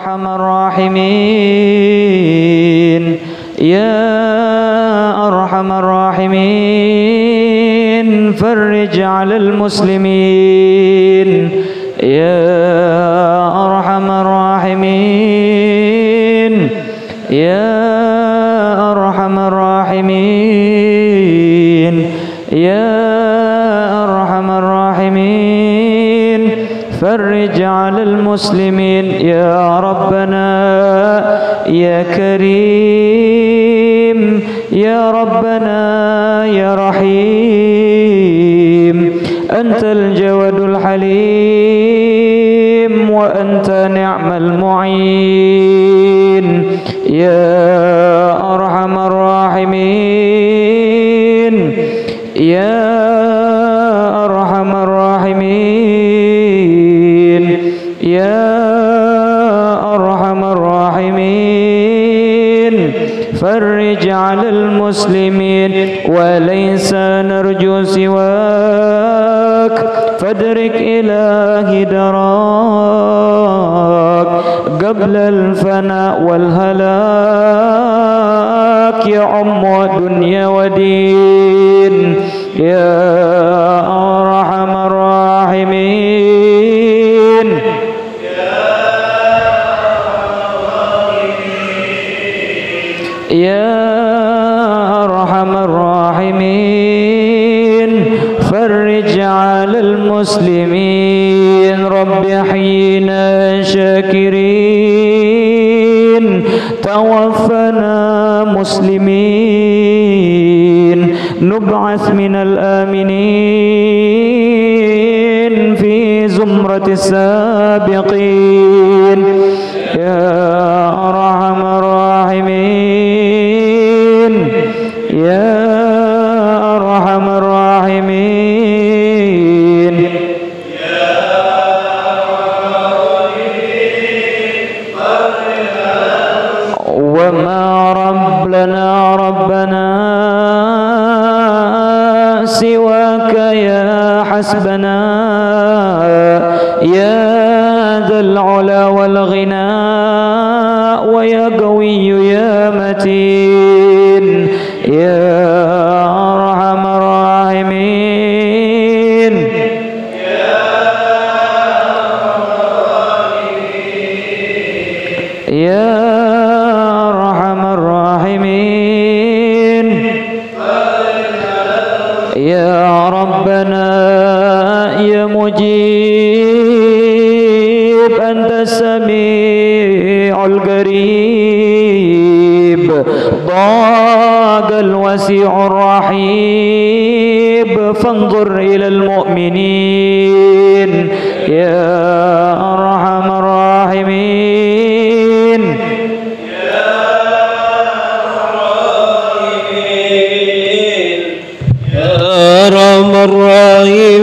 أرحم الراحمين يا أرحم الراحمين فرج على المسلمين يا أرحم الراحمين يا أرحم الراحمين يا أرحم الراحمين فرج على المسلمين يا ربنا يا كريم يا ربنا يا رحيم أنت الجواد الحليم وأنت نعم المعين يا أرحم الراحمين يا أرحم الراحمين يا أرحم الراحمين فرج على المسلمين وليس نرجو سواك فادرك إلهي دراك قبل الفناء والهلاك يعم دنيا ودين يا أرحم الراحمين يا أرحم الراحمين فرج على المسلمين رب أحينا شاكرين توفنا مسلمين نبعث من الآمنين في زمرة السابقين يا أرحم الراحمين يا أرحم الراحمين وما رب لنا ربنا سواك يا حسبنا يا ذا العلا والغنى ويا قوي يا متين يا أرحم الراحمين يا أرحم الراحمين يا ربنا يا مجيب أنت السميع القريب ضاق الوسيع الرحيب فانظر إلى المؤمنين يا أرحم الراحمين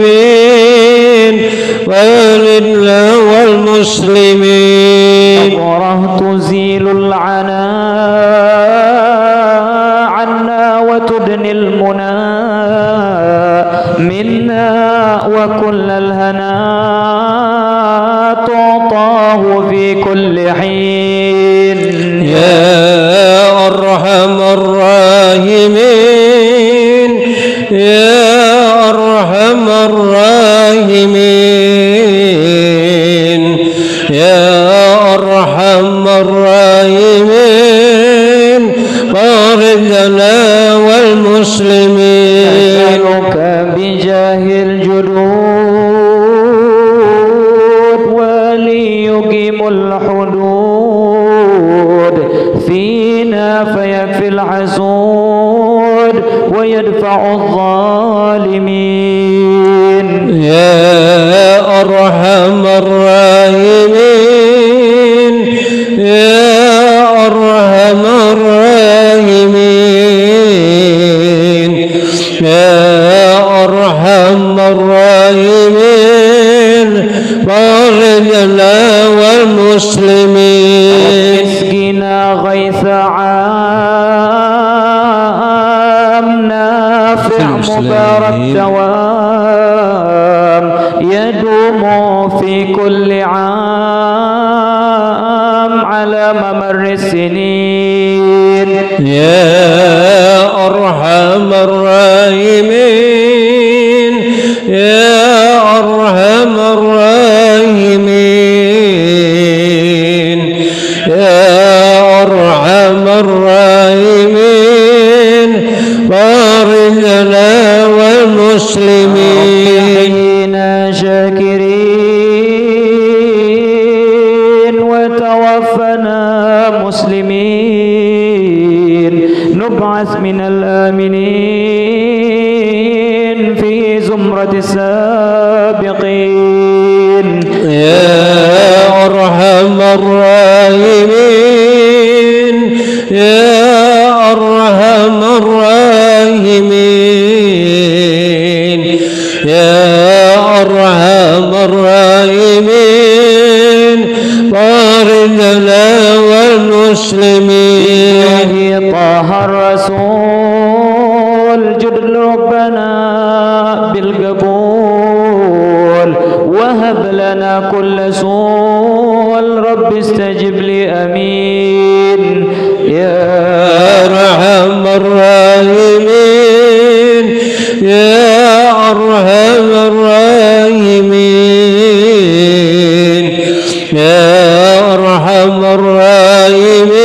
الراحمين والمسلمين والمسلمين الله تزيل العناء عنا وتدني المنى منا وكل الهنا تعطاه في كل حين يا أرحم الراحمين يا أرحم الراحمين يا أرحم الراحمين بارك لنا والمسلمين نسألك بجاه الجدود وليقيم الحدود فينا فيكفي الحسود ويدفع الظالمين يا أرحم الراحمين يا أرحم الراحمين يا أرحم الراحمين بارك لنا والمسلمين اسقنا غيث عام نافع مبارك دوام يدوم في كل عام على ممر السنين يا أرحم الراحمين يا أرحم الراحمين يا أرحم الراحمين بارك لنا والمسلمين حينا شاكرين وتوفنا مسلمين نبعث من الآمنين في زمرة السابقين يا أرحم الراحمين يا أرحم الراحمين يا أرحم الراحمين بارك لنا والمسلمين طه الرسول جد ربنا بالقبول وهب لنا كل سول رب استجب لي امين يا أرحم الراحمين يا أرحم الراحمين يا أرحم الراحمين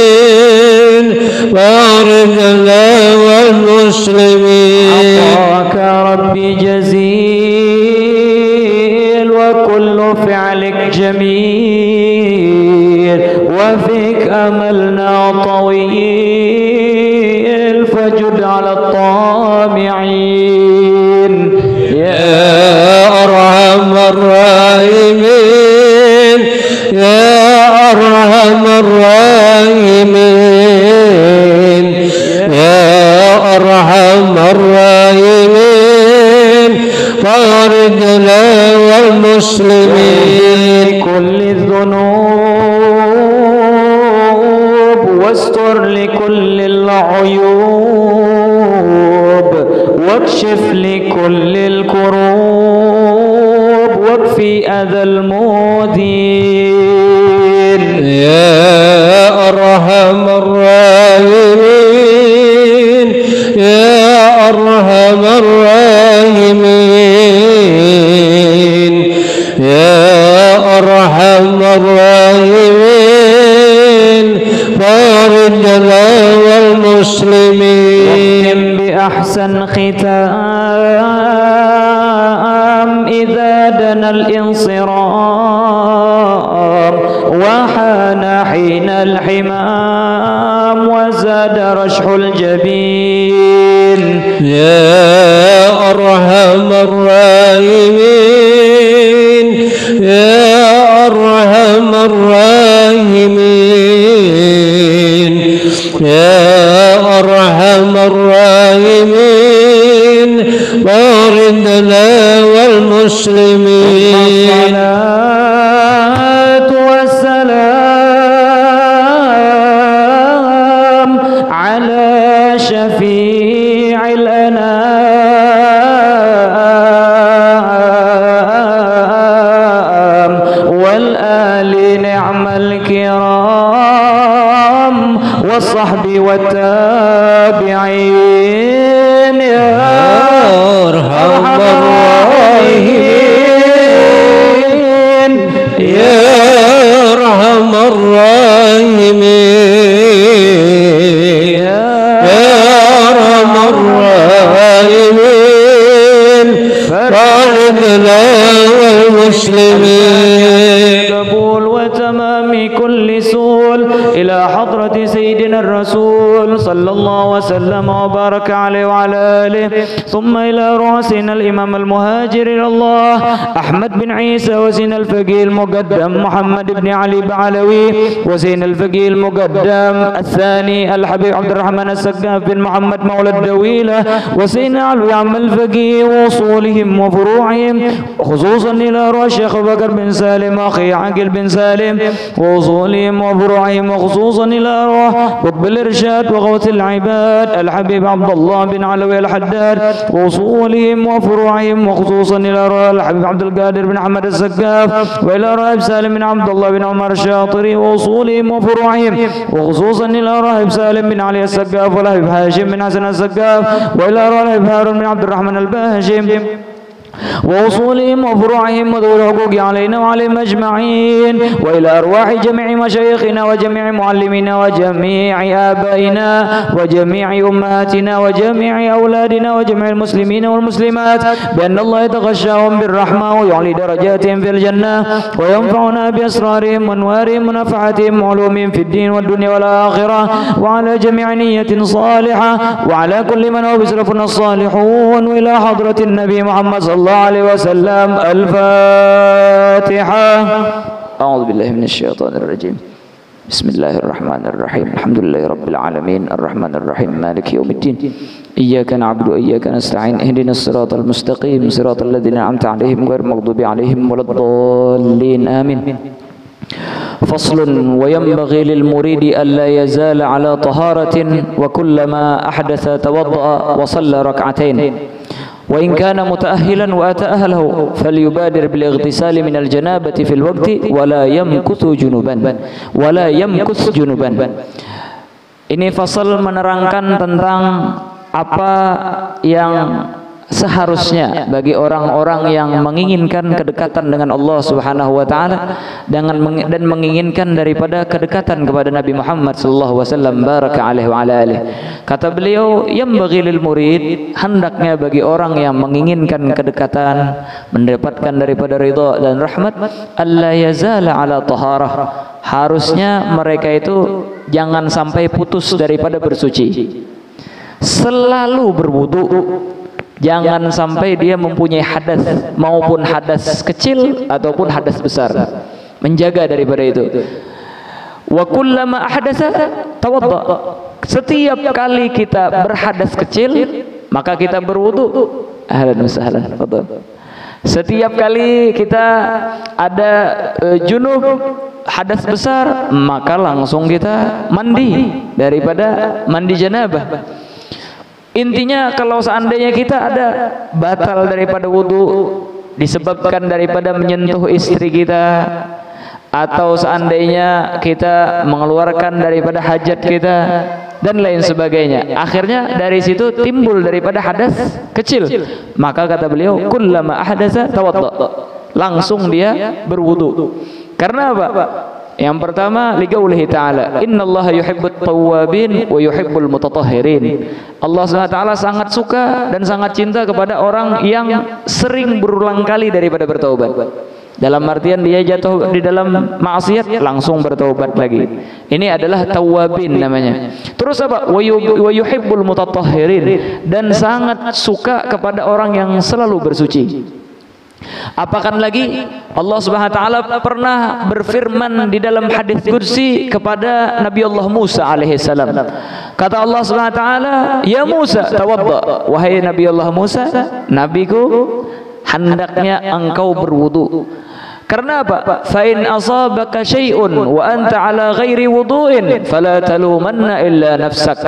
بارك لنا والمسلمين عطاك ربي جزيل وكل فعلك جميل وفيك أملنا طويل فجد على الطامعين يا أرحم الراحمين يا أرحم الراحمين يا أرحم الراحمين بارك لنا والمسلمين كل الذنوب واستر لكل العيوب واكشف لكل الكروب واكفي أذى المؤذين يا أرحم الراحمين يا أرحم الراحمين يا أرحم الراحمين بارك لنا والمسلمين بأحسن ختام إذا دنا الانصرام وحان حين الحمام وزاد رشح الجبين يا أرحم الراحمين يا أرحم الراحمين يا أرحم الراحمين بارك لنا والمسلمين الصلاة والسلام على شفيع الأنام والآل نعم الكرام والصحب والتابعين يا أرحم الراحمين يا أرحم الراحمين يا أرحم الراحمين بارك لنا والمسلمين قبول وتمام كل سول إلى حضرة سيدنا الرسول صلى الله وسلم وبارك عليه وعلى آله ثم إلى رؤسنا الإمام المهاجر إلى الله أحمد بن عيسى وسين الفقيه المقدم محمد بن علي بعلوي وسين الفقيه المقدم الثاني الحبيب عبد الرحمن السقاف بن محمد مولى الدويلة وسين علوي عم الفقيه وصولهم وفروعهم خصوصا إلى روح الشيخ بكر بن سالم أخي عقل بن سالم وأمثالهم وأصولهم وفروعهم وخصوصا إلى أرواح قطب الإرشاد وغوث العباد الحبيب عبد الله بن علوي الحداد وأصولهم وفروعهم وخصوصا إلى أرواح الحبيب عبد القادر بن حمد السقاف وإلى أرواح سالم بن عبد الله بن عمر الشاطري وأصولهم وفروعهم وخصوصا إلى أرواح سالم بن علي السقاف والحبيب هاشم بن حسن السقاف وإلى أرواح هارون بن عبد الرحمن الباهشم وأصولهم وفروعهم وذوي الحقوق علينا وعليهم أجمعين وإلى أرواح جميع مشايخنا وجميع معلمينا وجميع آبائنا وجميع أمهاتنا وجميع أولادنا وجميع المسلمين والمسلمات بأن الله يتغشاهم بالرحمة ويعلي درجاتهم في الجنة وينفعنا بأسرارهم وأنوارهم ونفعاتهم وعلومهم في الدين والدنيا والآخرة وعلى جميع نية صالحة وعلى كل من هو بسلفنا الصالحون وإلى حضرة النبي محمد صلى الله عليه وسلم. الفاتحة. أعوذ بالله من الشيطان الرجيم. بسم الله الرحمن الرحيم. الحمد لله رب العالمين الرحمن الرحيم مالك يوم الدين إياك نعبد وإياك نستعين اهدنا الصراط المستقيم صراط الذين أنعمت عليهم غير المغضوب عليهم ولا الضالين آمين. فصل. وينبغي للمريد ألا يزال على طهارة وكلما أحدث توضأ وصلى ركعتين وإن كان متأهلا وأتى أهله فليبادر بالاغتسال من الجنابة في الوقت ولا يمكث جنبا. Ini fasal menerangkan tentang apa yang seharusnya bagi orang-orang yang menginginkan kedekatan dengan Allah Subhanahu wa taala dan menginginkan daripada kedekatan kepada Nabi Muhammad sallallahu alaihi wasallam baraka alaihi wa ala alihi. Kata beliau, yambaghi lil murid, hendaknya bagi orang yang menginginkan kedekatan, mendapatkan daripada ridha dan rahmat, alla yazala ala taharah. Harusnya mereka itu jangan sampai putus daripada bersuci. Selalu berwudu. Jangan sampai dia mempunyai hadas, maupun hadas kecil ataupun hadas besar. Menjaga daripada itu. Wa kullama ahdatsa tawadda. Setiap kali kita berhadas kecil, maka kita berwudu. Ahlan wa sahlan. Setiap kali kita ada junub, hadas besar, maka langsung kita mandi daripada mandi janabah. Intinya kalau seandainya kita ada batal daripada wudu disebabkan daripada menyentuh istri kita, atau seandainya kita mengeluarkan daripada hajat kita dan lain sebagainya, akhirnya dari situ timbul daripada hadas kecil, maka kata beliau kullama ahdatsa tawadda, langsung dia berwudu. Karena apa? Yang pertama, liqaulihi ta'ala, innallaha yuhibbut tawwabin wa yuhibbul mutatahhirin. Allah SWT sangat suka dan sangat cinta kepada orang yang sering berulang kali daripada bertaubat. Dalam artian dia jatuh di dalam maksiat langsung bertaubat lagi. Ini adalah tawwabin namanya. Terus apa? Wa yuhibbul mutatahhirin, dan sangat suka kepada orang yang selalu bersuci. Apakan lagi Allah Subhanahu wa taala pernah berfirman di dalam hadis qudsi kepada Nabi Allah Musa alaihi salam. Kata Allah Subhanahu wa taala, "Ya Musa, tawadda." Wahai Nabi Allah Musa, nabiku, hendaknya engkau berwudu. Karena apa? Fa in asabaka syai'un wa anta ala ghairi wudu'in fala talumanna illa nafsak.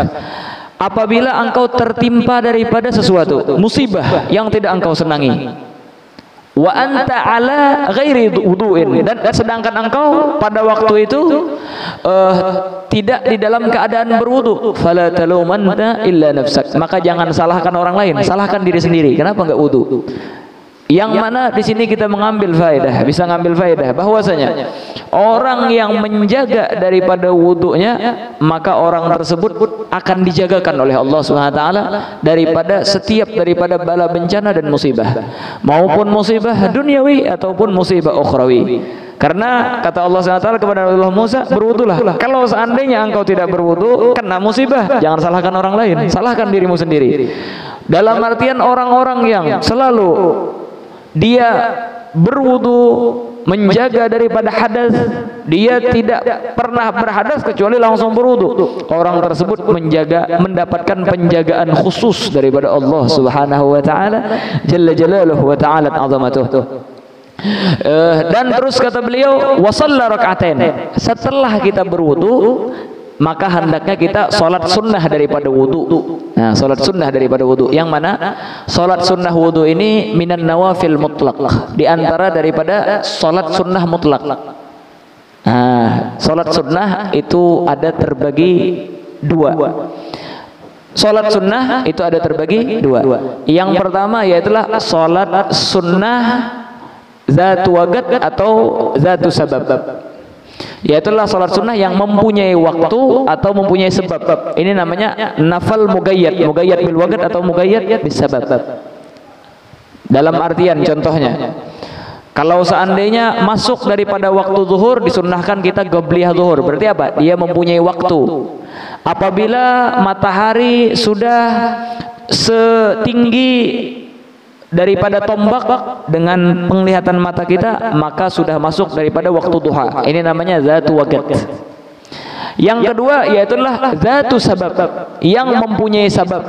Apabila engkau tertimpa daripada sesuatu musibah yang tidak engkau senangi, wa anta ala ghairi wudu'in, dan sedangkan engkau pada waktu itu tidak di dalam keadaan berwudu, fala talumanna illa nafsak, maka jangan salahkan orang lain, salahkan diri sendiri. Kenapa enggak wudu? Yang mana di sini kita mengambil faedah, bisa ngambil faedah bahwasanya orang yang menjaga daripada wudunya, maka orang tersebut akan dijagakan oleh Allah Subhanahu wa taala daripada setiap daripada bala bencana dan musibah, maupun musibah duniawi ataupun musibah ukhrawi. Karena kata Allah Subhanahu wa taala kepada Allah Musa, berwudulah. Kalau seandainya engkau tidak berwudu, kena musibah, jangan salahkan orang lain, salahkan dirimu sendiri. Dalam artian orang-orang yang selalu dia berwudu, menjaga daripada hadas, dia tidak pernah berhadas kecuali langsung berwudu, orang tersebut mendapatkan penjagaan khusus daripada Allah Subhanahu wa taala jalla jalaluhu wa ta'ala azamatuh. Dan terus kata beliau, wa shalla rak'atain. Setelah kita berwudu, maka hendaknya kita sholat sunnah daripada wudu. Nah, sholat sunnah daripada wudu. Yang mana sholat sunnah wudu ini minan nawafil mutlak, di antara daripada sholat sunnah mutlak. Nah, sholat sunnah itu ada terbagi dua. Sholat sunnah itu ada terbagi dua. Yang pertama yaitulah sholat sunnah zatu waqt atau zatu sabab. Yaitulah sholat sunnah yang mempunyai waktu atau mempunyai sebab. Ini namanya nafal mugayyad, mugayyad bil waqt atau mugayyad bis sabab. Dalam artian contohnya, kalau seandainya masuk daripada waktu zuhur, disunnahkan kita qabliyah zuhur. Berarti apa? Dia mempunyai waktu. Apabila matahari sudah setinggi daripada tombak dengan penglihatan mata kita, maka sudah masuk daripada waktu duha. Ini namanya zatu waqt. Yang kedua yaitulah zatu sabab, yang mempunyai sabab.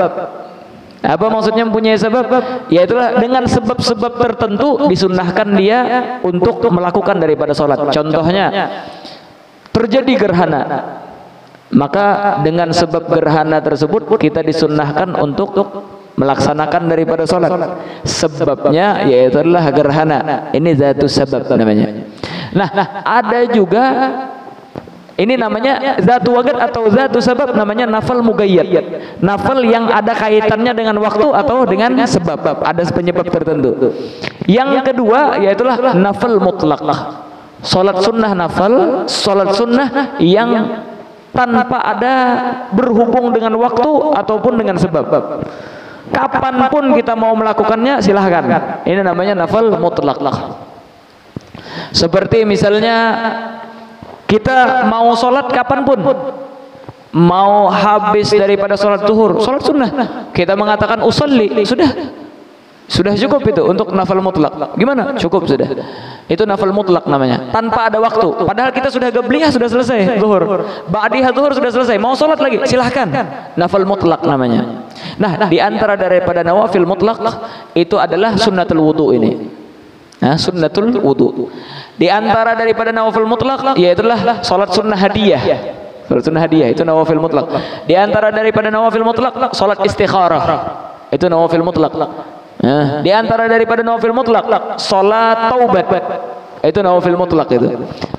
Apa maksudnya mempunyai sebab? Yaitulah dengan sebab-sebab tertentu disunnahkan dia untuk melakukan daripada sholat. Contohnya terjadi gerhana, maka dengan sebab gerhana tersebut kita disunnahkan untuk melaksanakan daripada sholat. Sebabnya yaitulah gerhana. Ini zatu sabab namanya. Nah, ada juga ini namanya zatu waqt atau zatu sabab, namanya nafal mugayyad. Nafal yang ada kaitannya dengan waktu atau dengan sebab, ada penyebab tertentu. Yang kedua yaitulah nafal mutlak. Salat sunnah nafal, salat sunnah yang tanpa ada berhubung dengan waktu ataupun dengan sebab. Kapanpun kita mau melakukannya silahkan. Ini namanya nafal mutlak. Seperti misalnya kita mau sholat kapanpun, mau habis daripada sholat zuhur, sholat sunnah, kita mengatakan usolli, sudah cukup itu untuk nafal mutlak. Gimana? Cukup sudah. Itu nafal mutlak namanya, tanpa ada waktu. Padahal kita sudah qabliyah sudah selesai zuhur, ba'diyah zuhur sudah selesai, mau sholat lagi silahkan. Nafal mutlak namanya. Nah, di antara daripada nawafil mutlak itu adalah sunnatul wudu ini. Nah, sunnatul wudu. Di antara daripada nawafil mutlak yaitulah salat sunnah hadiyah. Salat sunnah hadiyah itu nawafil mutlak. Di antara daripada nawafil mutlak salat istikharah. Itu nawafil mutlak. Nah, di antara daripada nawafil mutlak salat taubat. Itu nawafil mutlak itu.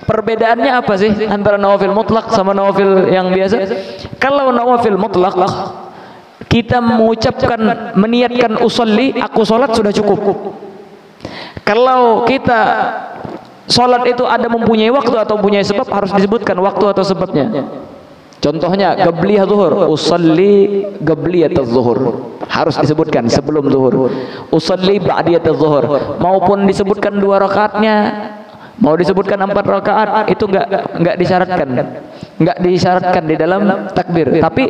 Perbedaannya apa sih antara nawafil mutlak sama nawafil yang biasa? Kalau nawafil mutlak kita mengucapkan, meniatkan usolli, aku salat sudah cukup. Kalau kita sholat itu ada mempunyai waktu atau mempunyai sebab, harus disebutkan waktu atau sebabnya. Contohnya qabliyah zuhur, usolli qabliyataz zuhur, harus disebutkan sebelum zuhur. Usolli ba'diyataz zuhur, maupun disebutkan 2 rakaatnya, mau disebutkan 4 rakaat, itu enggak disyaratkan. Enggak disyaratkan di dalam takbir, tapi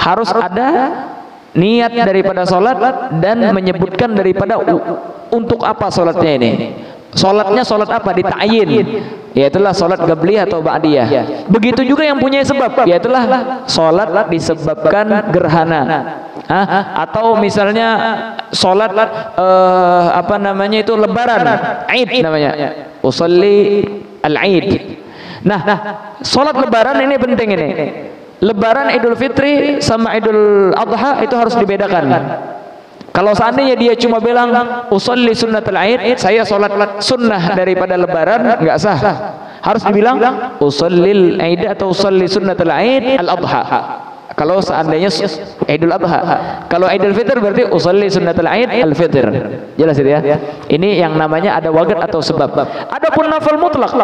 harus ada niat daripada sholat dan menyebutkan daripada untuk apa sholatnya ini. Sholatnya sholat apa? Dita'yin, yaitulah sholat qabliyah atau ba'diyah. Begitu juga yang punya sebab, yaitulah sholat disebabkan gerhana. Atau misalnya sholat apa namanya itu lebaran, Aid namanya, usolli al-Aid. Nah, sholat lebaran ini penting ini. Lebaran Idul Fitri sama Idul Adha itu harus dibedakan. Kalau seandainya dia cuma bilang usolli sunnatul Aid, saya sholat sunnah daripada lebaran, nggak sah. Harus dibilang usallil Aid atau usolli sunnatul Aid al-Adha. Kalau seandainya Idul Adha, kalau Idul Fitr berarti usolli sunnatul Aid al-Fitr. Jelas itu ya. Ini yang namanya ada waqt atau sebab. Adapun nafal mutlak,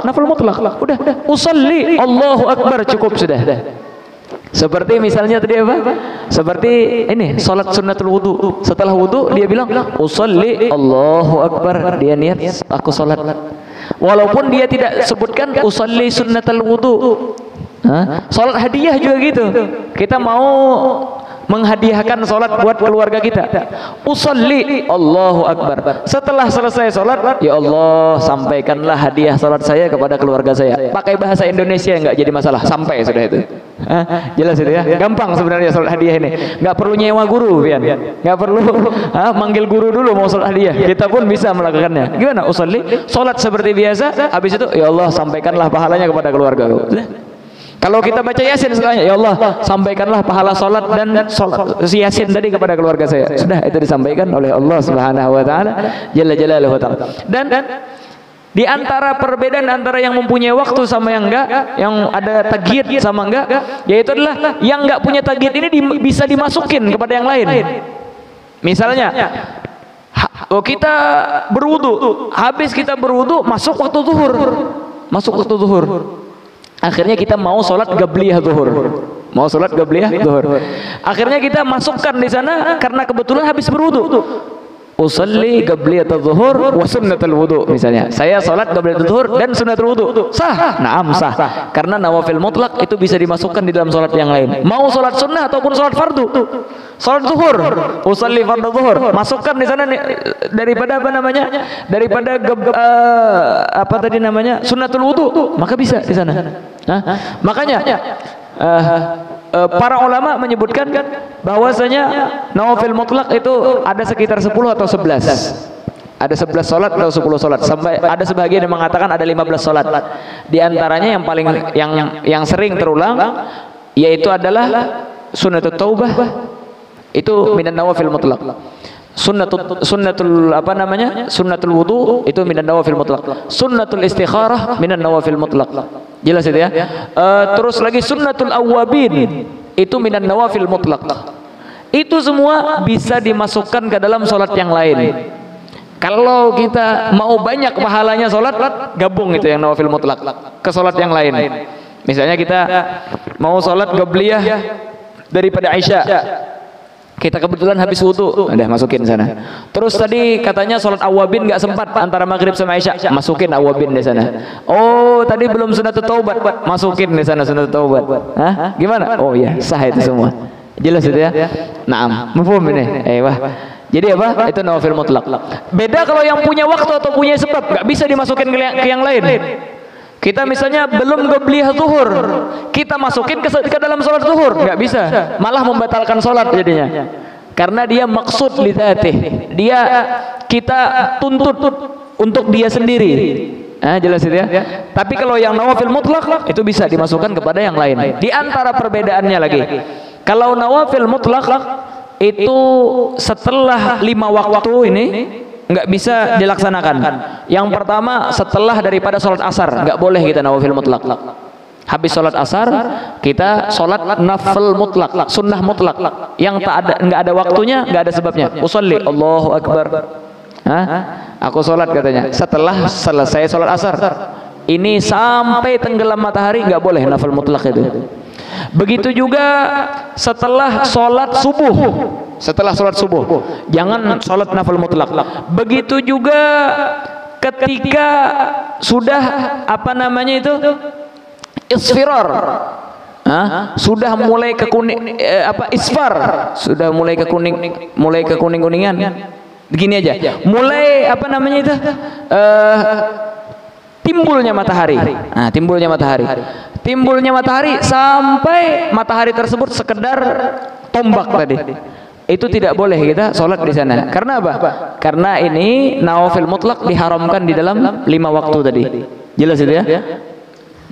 udah usolli Allahu Akbar cukup sudah. Seperti misalnya tadi apa? Seperti ini salat sunnatul wudu. Setelah wudu dia bilang usolli Allahu Akbar, dia niat aku salat. Walaupun dia tidak sebutkan usolli sunnatul wudu. Salat hadiyah juga gitu. Kita mau menghadiahkan sholat buat keluarga kita. Usolli, Allahu Akbar. Setelah selesai sholat, ya Allah, sampaikanlah hadiah sholat saya kepada keluarga saya. Pakai bahasa Indonesia nggak jadi masalah, sampai sudah itu. Jelas itu ya, gampang sebenarnya sholat hadiah ini. Nggak perlu nyewa guru, Pian. Nggak perlu manggil guru dulu mau sholat hadiah. Kita pun bisa melakukannya. Gimana? Usolli, sholat seperti biasa. Habis itu, ya Allah, sampaikanlah pahalanya kepada keluarga. Kalau kita baca Yasin setelahnya, ya Allah, sampaikanlah pahala sholat dan sholat Yasin tadi kepada keluarga saya. Sudah, itu disampaikan oleh Allah Subhanahu wa taala jalla jalaluhu ta'ala. Dan di antara perbedaan antara yang mempunyai waktu sama yang enggak, yang ada tagyid sama enggak, yaitu adalah yang enggak punya tagyid ini bisa dimasukin kepada yang lain. Misalnya kita berwudu, habis kita berwudu masuk waktu zuhur. Masuk waktu zuhur. Akhirnya kita mau sholat gabliyah zuhur. Mau sholat gabliyah zuhur. Akhirnya kita masukkan di sana karena kebetulan habis berwudu. Usolli gabliyat zuhur wa sunnatul wudu, misalnya. Saya sholat gabliyat zuhur dan sunnatul wudu. Sah? Naam sah. Karena nawafil mutlak itu bisa dimasukkan di dalam sholat yang lain. Mau sholat sunnah ataupun sholat fardu. Sholat zuhur, usolli fardu zuhur, masukkan di sana daripada apa namanya? Daripada apa tadi namanya? Sunnatul wudu, maka bisa di sana. Makanya para ulama menyebutkan bahwasanya nawafil mutlak itu ada sekitar 10 atau 11. Ada 11 sholat atau 10 sholat. Sampai ada sebagian yang mengatakan ada 15 sholat. Di antaranya yang paling yang sering terulang yaitu adalah sunnatul taubah. Itu minan nawafil mutlak. Sunnatul apa namanya? Sunnatul wudu itu minan nawafil mutlak. Sunnatul istikharah minan nawafil mutlak. Jelas itu ya. Terus lagi sunnatul awwabin itu minan nawafil mutlak. Itu semua bisa dimasukkan ke dalam sholat yang lain. Kalau kita mau banyak pahalanya sholat, gabung itu yang nawafil mutlak ke sholat yang lain. Misalnya kita mau sholat gabliyah daripada Isya, kita kebetulan habis wudu, udah masukin sana. Terus tadi katanya sholat awabin nggak sempat antara maghrib sama isya, masukin awabin di sana. Oh, tadi belum sunnatul taubat, masukin di sana sunnatul taubat. Hah? Gimana? Oh iya, sah itu semua. Jelas itu ya. Naam, mafhum ini. Wah. Jadi apa? Itu nawafil mutlak. Beda kalau yang punya waktu atau punya sebab, nggak bisa dimasukin ke yang lain. Kita misalnya belum gabliyah zuhur, kita masukin ke dalam sholat zuhur, nggak bisa, malah membatalkan sholat jadinya. Karena dia maksud li dzatih, dia kita tuntut untuk dia sendiri. Jelas itu ya. Tapi kalau yang nawafil mutlak itu bisa dimasukkan kepada yang lain. Di antara perbedaannya lagi, kalau nawafil mutlak itu setelah 5 waktu ini nggak bisa dilaksanakan. Yang pertama setelah daripada sholat asar nggak boleh kita nawafil mutlak. Habis sholat asar kita sholat nafil mutlak, sunnah mutlak yang nggak ada waktunya, nggak ada sebabnya. Usolli, Allahu Akbar. Aku sholat katanya. Setelah selesai sholat asar ini sampai tenggelam matahari nggak boleh nafil mutlak itu. Begitu juga setelah sholat subuh. Setelah sholat subuh jangan sholat nafil mutlak. Begitu juga ketika sudah apa namanya itu isfirar, sudah mulai kekuning isfar, sudah mulai kekuning-kuningan. Begini aja, mulai apa namanya itu timbulnya matahari. Timbulnya matahari sampai matahari tersebut sekedar tombak tadi. Itu tidak boleh kita sholat di sana. Karena apa? Karena ini nawafil mutlak diharamkan di dalam 5 waktu tadi. Jelas itu ya?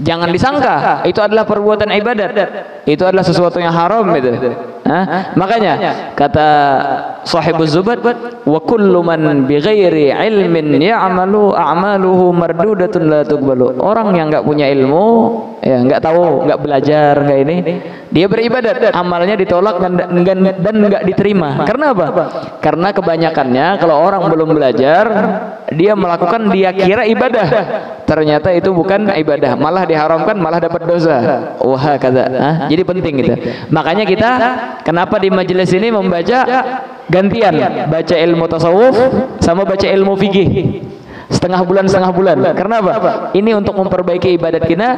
Jangan disangka itu adalah perbuatan ibadat. Itu adalah sesuatu yang haram itu. Makanya kata Sahibuz Zubad, wa kullu man bighairi ilmin ya'malu a'maluhu mardudatun la tuqbalu. Orang yang enggak punya ilmu, ya enggak tahu, enggak belajar, enggak ini, dia beribadat, amalnya ditolak dan enggak diterima. Karena apa? Karena kebanyakannya kalau orang belum belajar, dia melakukan dia kira ibadah. Ternyata itu bukan ibadah, malah diharamkan, malah dapat dosa. Wah, kata. Jadi penting gitu. Makanya kita kenapa di majelis ini membaca gantian, baca ilmu tasawuf sama baca ilmu fikih. setengah bulan. Karena apa? Ini untuk memperbaiki ibadat kita,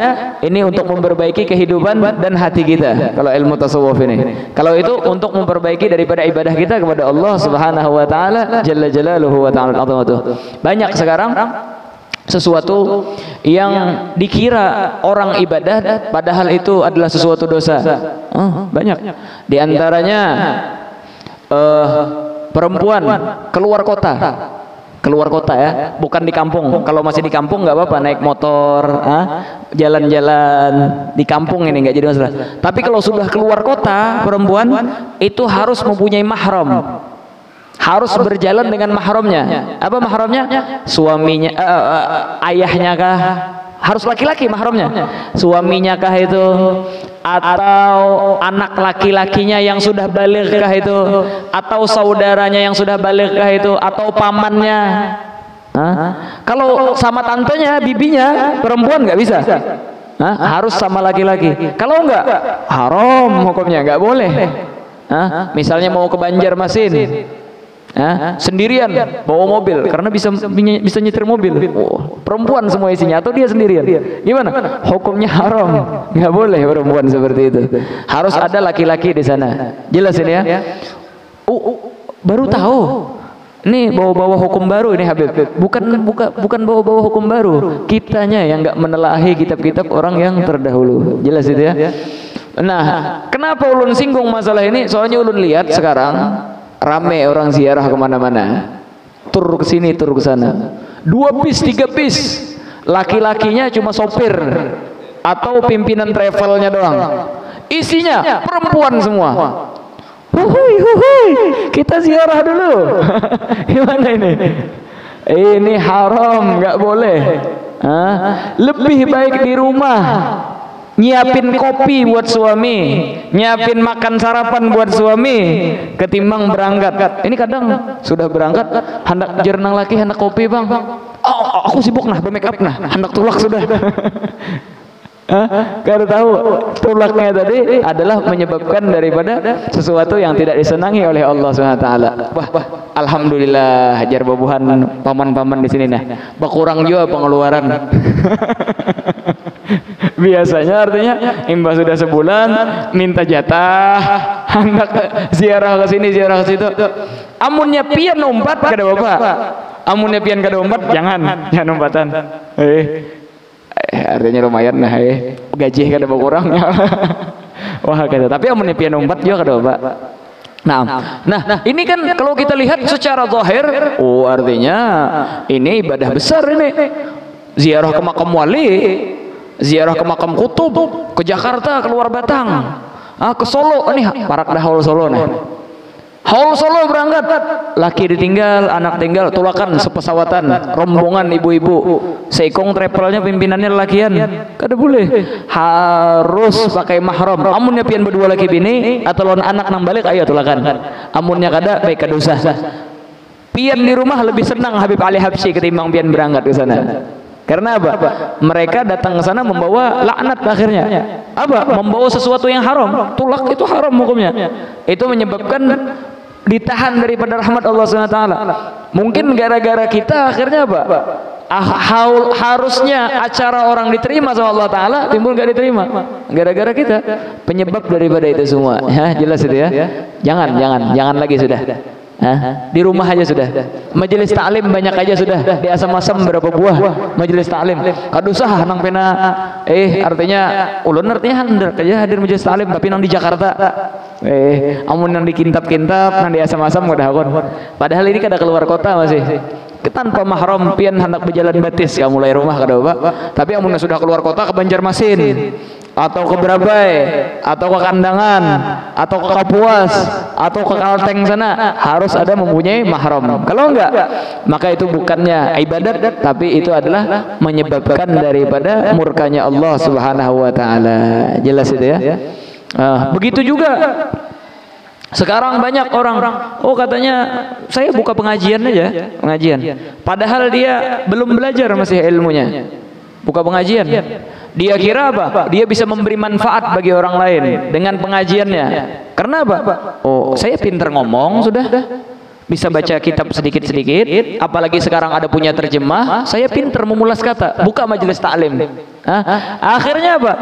ini untuk memperbaiki kehidupan dan hati kita. Kalau ilmu tasawuf ini, kalau itu untuk memperbaiki daripada ibadah kita kepada Allah Subhanahu wa taala jalla jalaluhu wa ta'ala azamatuh. Banyak sekarang sesuatu yang dikira orang ibadah padahal itu adalah sesuatu dosa. Banyak. Di antaranya perempuan keluar kota ya, bukan di kampung. Kalau masih di kampung nggak apa-apa, naik motor, jalan-jalan di kampung ini nggak jadi masalah. Tapi kalau sudah keluar kota, perempuan itu harus mempunyai mahram, harus berjalan dengan mahramnya. Apa mahramnya? Suaminya, ayahnya kah? Harus laki-laki mahramnya. Suaminya kah itu? Atau anak laki-lakinya yang sudah baligh kah itu? Atau saudaranya yang sudah baligh kah itu? Atau pamannya? Kalau sama tantenya, bibinya, perempuan nggak bisa. Harus sama laki-laki. Kalau enggak, haram hukumnya, nggak boleh. Misalnya mau ke Banjarmasin, sendirian bawa mobil karena bisa nyetir mobil, perempuan semua isinya atau dia sendirian, gimana? Hukumnya haram, nggak boleh perempuan seperti itu. Harus ada laki-laki di sana. Jelas ini ya? Baru tahu. Ini bawa-bawa hukum baru ini Habib. Bukan bawa-bawa hukum baru. Kitanya yang nggak menelahi kitab-kitab orang yang terdahulu. Jelas itu ya? Nah, kenapa ulun singgung masalah ini? Soalnya ulun lihat sekarang rame orang ziarah kemana-mana, tur ke sini, tur ke sana, 2 bis, 3 bis, laki-lakinya cuma sopir atau pimpinan travelnya doang, isinya perempuan semua. Huhui, kita ziarah dulu. Gimana ini? Ini haram, nggak boleh. Lebih baik di rumah nyiapin kopi buat suami, nyiapin makan sarapan buat suami, ketimbang berangkat. Ini kadang sudah berangkat, hendak jernang lagi, hendak kopi bang. Aku sibuk nah, bermake up nah, hendak tulak sudah. Karena tahu tulaknya tadi adalah menyebabkan daripada sesuatu yang tidak disenangi oleh Allah SWT. Wah, alhamdulillah hajar babuhan paman-paman di sini nah, berkurang juga pengeluaran. Biasanya artinya imbas sudah sebulan minta jatah, hendak ziarah ke sini, ziarah ke situ. Amunnya pian umpat kada bapak, amunnya pian kada umpat jangan umpatan. Artinya lumayan nah, gaji kada berkurang. Wah kada. Tapi amunnya pian umpat juga kada bapak. Nah, ini kan kalau kita lihat secara zahir, artinya ini ibadah besar ini. Ziarah ke makam wali, ziarah ke makam kutub, ke Jakarta, keluar Batang, ke Solo, nih parak dah haul Solo nih. Haul Solo berangkat, laki ditinggal, anak tinggal, tulakan sepesawatan, rombongan ibu-ibu, seikong travelnya pimpinannya lakian, kada boleh, harus pakai mahram. Amunnya pian berdua laki bini atau lon anak nang balik, ayo tulakan. Amunnya kada, baik kada usah. Pian di rumah lebih senang Habib Ali Habsyi ketimbang pian berangkat ke sana. Karena apa? Mereka datang ke sana membawa laknat akhirnya. Apa? Membawa sesuatu yang haram. Tulak itu haram hukumnya. Itu menyebabkan ditahan daripada rahmat Allah SWT. Mungkin gara-gara kita akhirnya apa? Harusnya acara orang diterima sama Allah Ta'ala timbul gak diterima gara-gara kita. Penyebab daripada itu semua ya, jelas itu ya. Jangan lagi sudah. Di rumah aja sudah. Majelis taklim banyak aja sudah. Di asam-asam berapa buah majelis taklim. Kada usah nang pena artinya ulun artinya hendak aja hadir majelis taklim tapi nang di Jakarta. Amun nang dikintab-kintab nang di asam-asam kada hakon. Padahal ini kada keluar kota masih. Tanpa mahram pian hendak berjalan batis ya mulai rumah kada apa. Tapi amun sudah keluar kota ke Banjarmasin atau ke Brabai atau ke Kandangan atau ke Kapuas atau ke Kalteng sana harus ada mempunyai mahram. Kalau enggak maka itu bukannya ibadat tapi itu adalah menyebabkan daripada murkanya Allah Subhanahu wa taala. Jelas itu ya. Begitu juga sekarang banyak orang katanya saya buka pengajian aja, padahal dia belum belajar masih ilmunya. Buka pengajian, dia kira apa? Dia bisa memberi manfaat bagi orang lain dengan pengajiannya. Karena apa? Saya pintar ngomong sudah, bisa baca kitab sedikit-sedikit, apalagi sekarang ada punya terjemah, saya pinter memulas kata, buka majelis taklim. Akhirnya apa?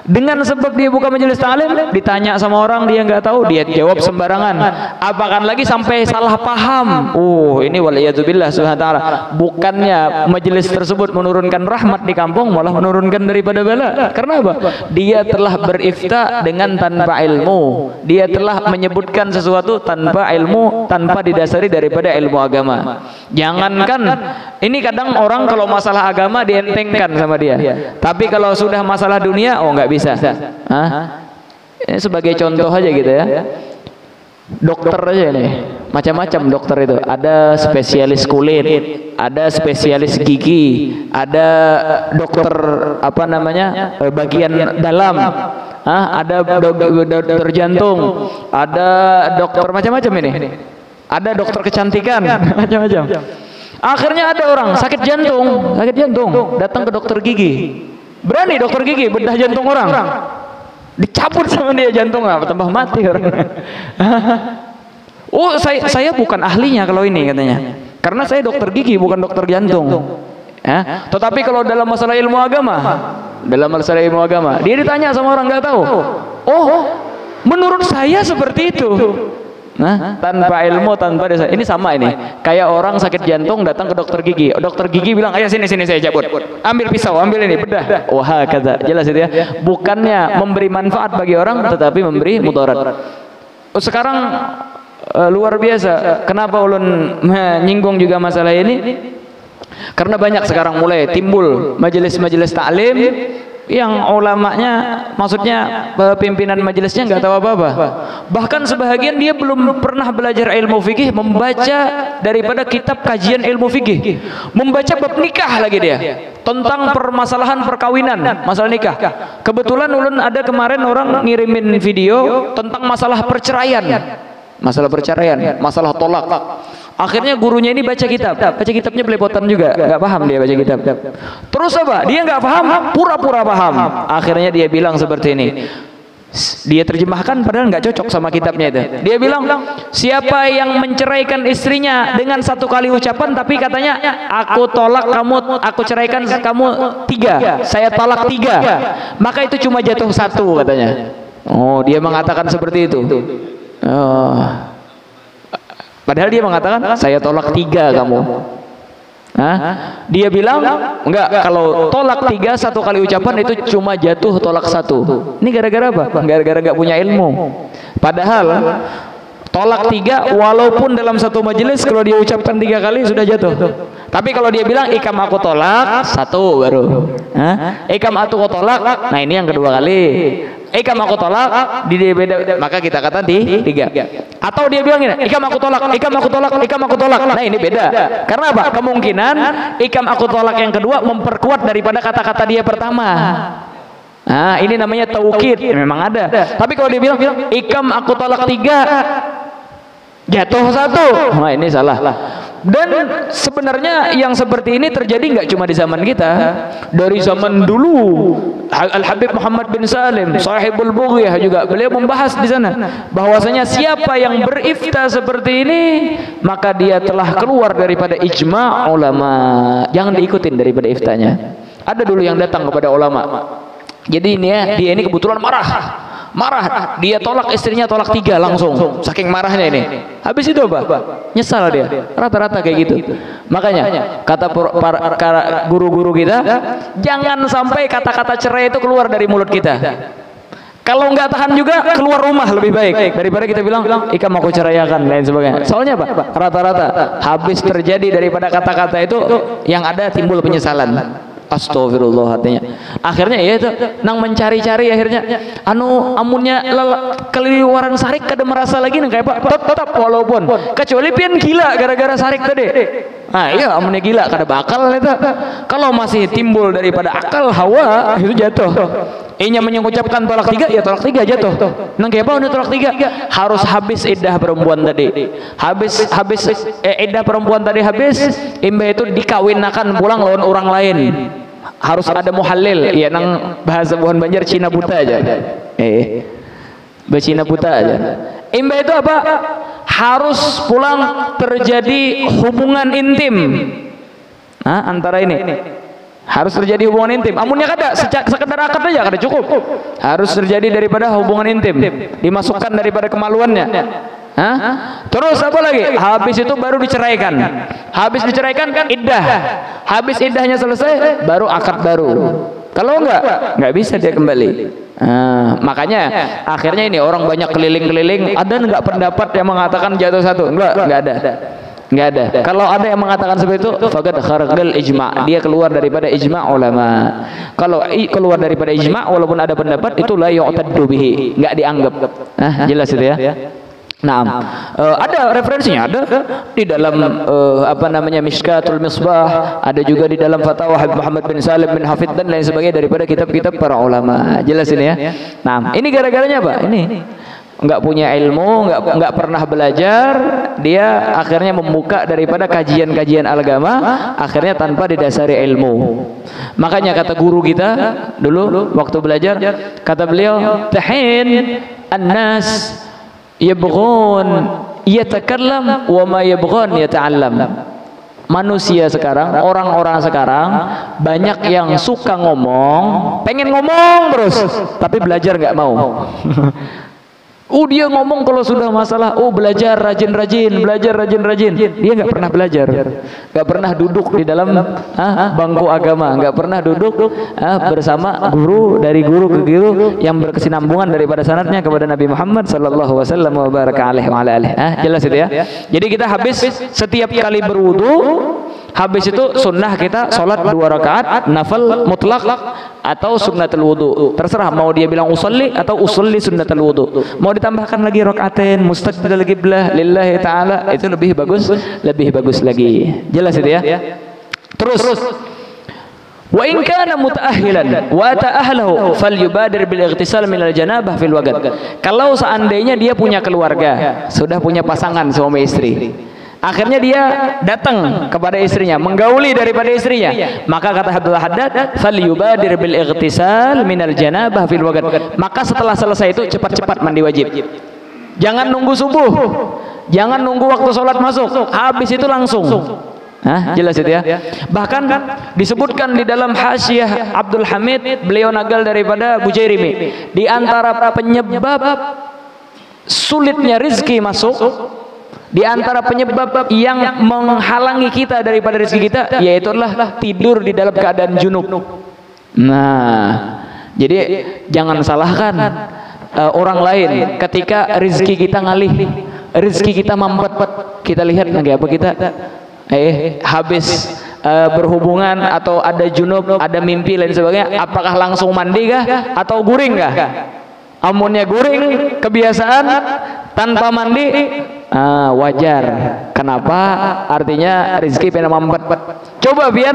Dengan sebab dia buka majelis taklim, ditanya sama orang dia nggak tahu, dia jawab sembarangan. Apakan lagi sampai salah paham. Ini waliyadzubillah subhanahu wa ta'ala. Bukannya majelis tersebut menurunkan rahmat di kampung, malah menurunkan daripada bala. Karena apa? Dia telah berifta dengan tanpa ilmu. Dia telah menyebutkan sesuatu tanpa ilmu, tanpa didasari daripada ilmu agama. Jangankan ini, kadang orang kalau masalah agama dientengkan sama dia. Tapi kalau sudah masalah dunia, nggak bisa. Ini sebagai contoh aja gitu ya. Dokter aja nih, macam-macam dokter itu. Ada spesialis kulit, ada spesialis gigi, ada dokter bagian dalam, ada dokter jantung, ada dokter macam-macam ini. Ada dokter kecantikan, macam-macam. Akhirnya ada orang sakit jantung, datang ke dokter gigi. Berani dokter gigi bedah jantung orang, dicabut sama dia jantungnya, tambah mati orang. Saya bukan ahlinya kalau ini katanya, karena saya dokter gigi bukan dokter jantung. Tetapi kalau dalam masalah ilmu agama, dia ditanya sama orang nggak tahu. Menurut saya seperti itu. Tanpa ilmu, tanpa desa. Ini sama ini. Kayak orang sakit jantung datang ke dokter gigi. Dokter gigi bilang, "Ayo sini saya cabut. Ambil pisau, ambil ini, bedah." Wah, kata. Jelas itu ya. Bukannya memberi manfaat bagi orang, tetapi memberi mudarat. Sekarang luar biasa. Kenapa ulun menyinggung juga masalah ini? Karena banyak sekarang mulai timbul majelis-majelis taklim yang ulamanya, maksudnya pimpinan majelisnya nggak tahu apa-apa. Bahkan sebahagian dia belum pernah belajar ilmu fikih, membaca daripada kitab kajian ilmu fikih, membaca bab nikah lagi dia, tentang permasalahan perkawinan, masalah nikah. Kebetulan ulun ada kemarin orang ngirimin video tentang masalah perceraian, masalah tolak. Akhirnya gurunya ini baca kitabnya belepotan juga, nggak paham dia baca kitab. Terus apa? Dia nggak paham, pura-pura paham. Akhirnya dia bilang seperti ini. Dia terjemahkan padahal nggak cocok sama kitabnya itu. Dia bilang, siapa yang menceraikan istrinya dengan satu kali ucapan, tapi katanya aku tolak kamu, aku ceraikan kamu 3, saya talak 3, maka itu cuma jatuh 1 katanya. Dia mengatakan seperti itu. Padahal dia mengatakan saya tolak 3 kamu. Dia bilang enggak, kalau tolak 3 satu kali ucapan itu cuma jatuh tolak 1. Ini gara-gara apa? Gara-gara nggak punya ilmu. Padahal tolak 3 walaupun dalam satu majelis kalau dia ucapkan 3 kali sudah jatuh. Tapi kalau dia bilang ikam aku tolak 1 baru. Ikam aku tolak, nah ini yang kedua kali. Ikam aku tolak, beda, maka kita kata di 3. Atau dia bilang gini, ikam aku tolak. Nah ini beda. Karena apa? Kemungkinan ikam aku tolak yang kedua memperkuat daripada kata-kata dia pertama. Ini namanya taukid, memang ada. Tapi kalau dia bilang ikam aku tolak 3, jatuh 1, nah ini salah. Dan sebenarnya yang seperti ini terjadi nggak cuma di zaman kita, dari zaman dulu. Al-Habib Muhammad bin Salim, Sahibul Bughyah juga, beliau membahas di sana bahwasanya siapa yang berifta seperti ini, maka dia telah keluar daripada ijma' ulama. Jangan diikutin daripada iftanya. Ada dulu yang datang kepada ulama. Jadi ini ya, dia ini kebetulan marah, dia tolak istrinya tolak 3 langsung, saking marahnya ini. Habis itu apa? Nyesal dia. Rata-rata kayak gitu. Makanya kata para guru-guru kita, jangan sampai kata-kata cerai itu keluar dari mulut kita. Kalau nggak tahan juga, keluar rumah lebih baik daripada kita bilang ikam aku ceraikan dan lain sebagainya. Soalnya apa? Rata-rata habis terjadi daripada kata-kata itu, yang ada timbul penyesalan. Astagfirullah hatinya. Akhirnya ya itu nang mencari-cari, akhirnya amunnya keliwaran sarik kada merasa lagi nang kayak apa tetap walaupun kecuali pian gila gara-gara sarik tadi. Iya amunnya gila kada bakal itu. Kalau masih timbul daripada akal hawa itu jatuh. Inya mengucapkan tolak 3, ya tolak 3 jatuh. Nang kayak apa udah tolak 3? Harus habis iddah perempuan tadi. Habis iddah perempuan tadi habis, imbe itu dikawinkan pulang lawan orang lain. Harus ada muhallil, ya nang bahasa buhan Banjar Cina buta aja. Cina buta aja. Imbe itu apa? harus pulang terjadi hubungan intim. Antara ini harus terjadi hubungan intim. Amunnya kada sekedar akad aja kada cukup. Harus terjadi daripada hubungan intim, dimasukkan daripada kemaluannya. Terus apa lagi? Habis itu baru diceraikan. Habis diceraikan iddah. Habis iddahnya selesai baru akad baru. Kalau enggak bisa dia kembali. Makanya akhirnya ini orang banyak keliling-keliling. Ada enggak pendapat yang mengatakan jatuh satu? Enggak ada. Enggak ada. Kalau ada yang mengatakan seperti itu, faqad kharajal ijma'. Dia keluar daripada ijma' ulama. Kalau keluar daripada ijma' walaupun ada pendapat itu la yu'taddu bihi, enggak dianggap. Jelas itu ya. Nah, ada referensinya, ada di dalam Mishkatul Misbah, ada juga di dalam Fatwa Habib Muhammad bin Salim bin Hafid dan lain sebagainya daripada kitab-kitab para ulama. Jelas ini ya. Nah, ini gara-garanya apa? Ini nggak punya ilmu, nggak pernah belajar, dia akhirnya membuka daripada kajian-kajian agama, akhirnya tanpa didasari ilmu. Makanya kata guru kita dulu waktu belajar, kata beliau, tahin an-nas yabghun yatakallam wa ma yabghun yata'allam. Manusia sekarang, orang-orang sekarang banyak yang suka ngomong, pengen ngomong terus, tapi belajar nggak mau. Dia ngomong kalau sudah masalah, belajar rajin-rajin, dia nggak pernah belajar, nggak pernah duduk di dalam bangku agama, nggak pernah duduk bersama guru, dari guru ke guru yang berkesinambungan daripada sanadnya kepada Nabi Muhammad sallallahu alaihi wasallam wa baraka alaihi wa alihi. Jelas itu ya. Jadi kita habis setiap kali berwudu, habis itu sunnah kita sholat 2 rakaat nafal mutlak atau sunnatul wudu, terserah mau dia bilang usolli atau usolli sunnatul wudu, mau ditambahkan lagi rakaatain mustaqbilal qiblah lillahi ta'ala, itu lebih bagus lagi. Jelas itu ya. Terus wa in kana mutaahhilan wa ta'ahlahu falyubadir bil ightisal minal janabah fil waqt. Kalau seandainya dia punya keluarga, sudah punya pasangan suami istri, akhirnya dia datang kepada istrinya, menggauli daripada istrinya, maka kata Abdullah Haddad, falyubadir bil ightisal minal janabah fil waqt. Maka setelah selesai itu cepat-cepat mandi wajib. Jangan nunggu subuh, jangan nunggu waktu sholat masuk, habis itu langsung. Jelas itu ya. Bahkan disebutkan di dalam Hasyiah Abdul Hamid, beliau nagal daripada Bujairimi, di antara penyebab sulitnya rizki masuk, di antara penyebab yang menghalangi kita daripada rezeki kita, yaitu adalah tidur di dalam keadaan junub. Jadi jangan salahkan orang lain ketika rezeki kita ngalih, rezeki kita mampet. Kita lihat nggak apa kita habis berhubungan atau ada junub, ada mimpi lain sebagainya, apakah langsung mandi kah atau guring kah? Amunnya guring kebiasaan tanpa mandi, wajar. Kenapa? Artinya rezeki pernah mampet. Coba biar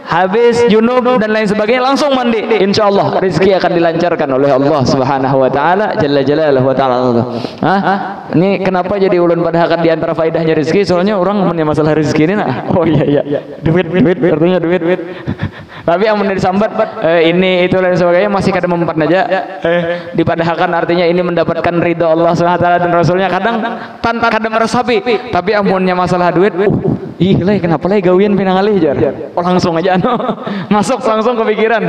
habis junub dan lain sebagainya langsung mandi, insya Allah rezeki akan dilancarkan oleh Allah Subhanahu Wa Taala Jalla Jalaluhu Wa Taala. Ini kenapa jadi ulun pada akan diantara faedahnya rezeki? Soalnya orang punya masalah rezeki ini, duit, artinya duit. Tapi yang menjadi sambat ini itu dan sebagainya masih kadang mempat aja. Dipadahkan artinya ini mendapatkan ridha Allah Subhanahu Wa Taala dan Rasulnya. Kadang tanpa kadang meresapi, tapi amunnya masalah duit, kenapa lagi gawian pinangalih jar? Langsung aja masuk langsung kepikiran.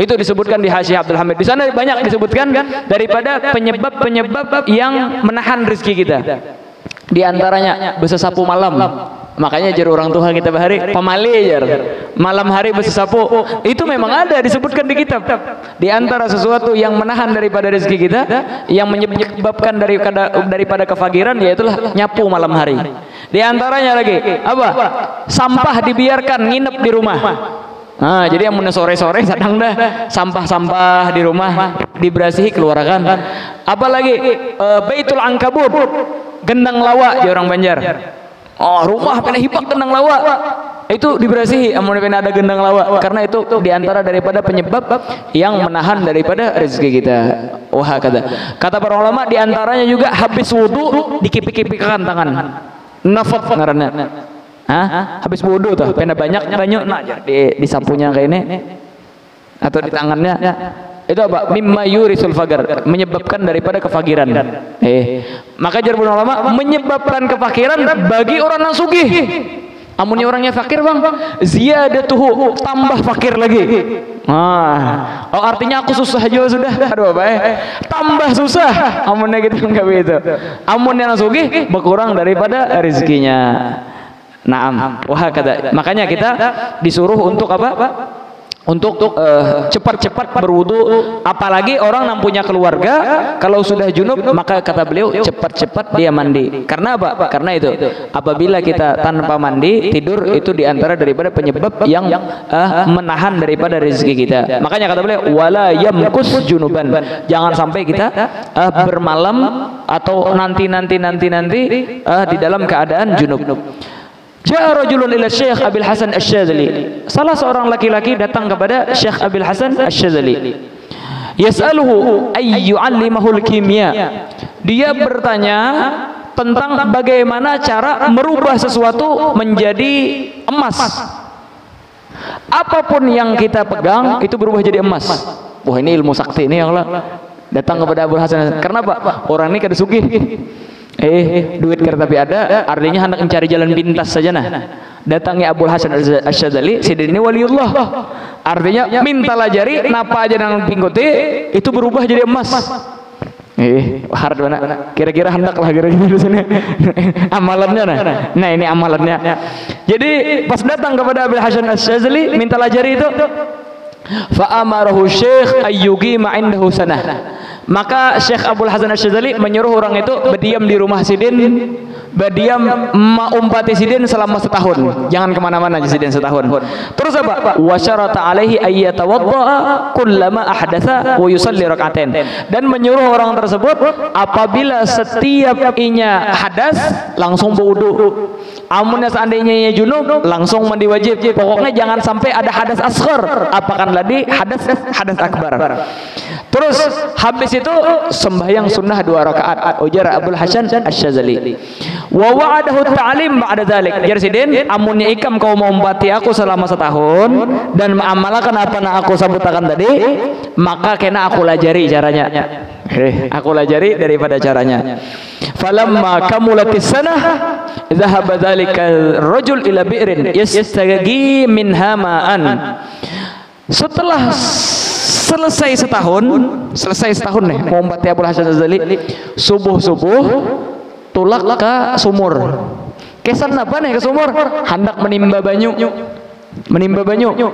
Itu disebutkan di Hasyiah Abdul Hamid. Di sana banyak disebutkan daripada penyebab-penyebab yang menahan rezeki kita. Di antaranya bersesapu malam. Makanya jar orang tua kita bahari pemali jar. Malam hari bersesapu itu memang ada disebutkan di kitab. Di antara sesuatu yang menahan daripada rezeki kita, yang menyebabkan daripada kefakiran, yaitulah nyapu malam hari. Di antaranya lagi apa? Sampah dibiarkan nginep di rumah. Jadi yang sore-sore sadang dah sampah-sampah di rumah diberasihi keluarkan. Apalagi Baitul Ankabut, gendang lawa di orang Banjar. Rumah pernah hipak gendang lawa, itu diberasihi amun pernah ada gendang lawa, karena itu diantara daripada penyebab yang menahan daripada rezeki kita. Kata para ulama, diantaranya juga habis wudu dikipik-kipikkan tangan, nafat ngaranna. Habis wudu tuh pernah banyak banyak disapunya kayak ini atau di tangannya, Itu apa? Mimma yurisul fagar, menyebabkan daripada kefakiran. Maka jar ulama menyebabkan kefakiran bagi orang yang sugih. Amunnya orangnya fakir bang, ziyadatuhu, tambah fakir lagi. Oh artinya aku susah juga sudah. Aduh tambah susah. Amunnya gitu enggak begitu. Amunnya yang sugih berkurang daripada rezekinya. Naam. Wah kata. Makanya kita disuruh untuk apa? Untuk cepat-cepat berwudu, apalagi orang yang punya keluarga kalau sudah junub maka kata beliau cepat-cepat dia mandi. Karena apa? Karena itu apabila kita tanpa mandi tidur itu diantara daripada penyebab yang menahan daripada rezeki kita. Makanya kata beliau wala yamkus junuban, jangan sampai kita bermalam atau nanti di dalam keadaan junub. Ja'a rajulun ila Syekh Abil Hasan Asy-Syadzali. Salah seorang laki-laki datang kepada Syekh Abil Hasan Asy-Syadzali. Yas'aluhu ay yu'allimahul kimia. Dia bertanya tentang bagaimana cara merubah sesuatu menjadi emas. Apapun yang kita pegang itu berubah jadi emas. Wah ini ilmu sakti ini ya Allah. Datang kepada Abil Hasan. Kenapa? Orang ini kada sugih. Duit kereta tapi ada, artinya hendak mencari jalan pintas saja nah. Datangnya Abul Hasan Asy-Syadzali, sidin ini waliullah. Artinya mintalah jari, napa aja nang pingguti itu berubah jadi emas. Hard mana? Kira-kira hendaklah kira-kira di sini. Amalannya nah. Nah ini amalannya. Jadi pas datang kepada Abul Hasan Asy-Syadzali, mintalah jari itu. Fa amarahu Syekh ayyuqima indahu sanah. Maka Syekh Abul Hasan Asy-Syadzali menyuruh orang itu berdiam di rumah sidin, berdiam umpati sidin selama setahun. Jangan kemana-mana aja sidin setahun. Terus apa? Wa syarata alaihi ayyatawaddaa kullama ahdatsa wa yusalli rak'atain. Dan menyuruh orang tersebut apabila setiap inya hadas langsung berwudu. Amunnya seandainya junub langsung mandi wajib. Pokoknya jangan sampai ada hadas asghar, apakan lagi hadas akbar. Terus habis itu sembahyang sunnah 2 rakaat. Ujar Abul Hasan Asy-Syadzali. Wa wa'adahu ta'lim ba'da dzalik. Jar sidin amunnya ikam kau mau umpati aku selama setahun dan mengamalkan apa yang aku sebutkan tadi, maka kena aku lajari caranya. Aku lajari daripada caranya. Falamma kamulatis sanah dhahaba dzalika rajul ila bi'rin yastagi minha ma'an. Setelah selesai setahun nih mau umpati Abul Hasan Asy-Syadzali, subuh tulak ke sumur. Kesan apa nih ke sumur? Hendak menimba banyu.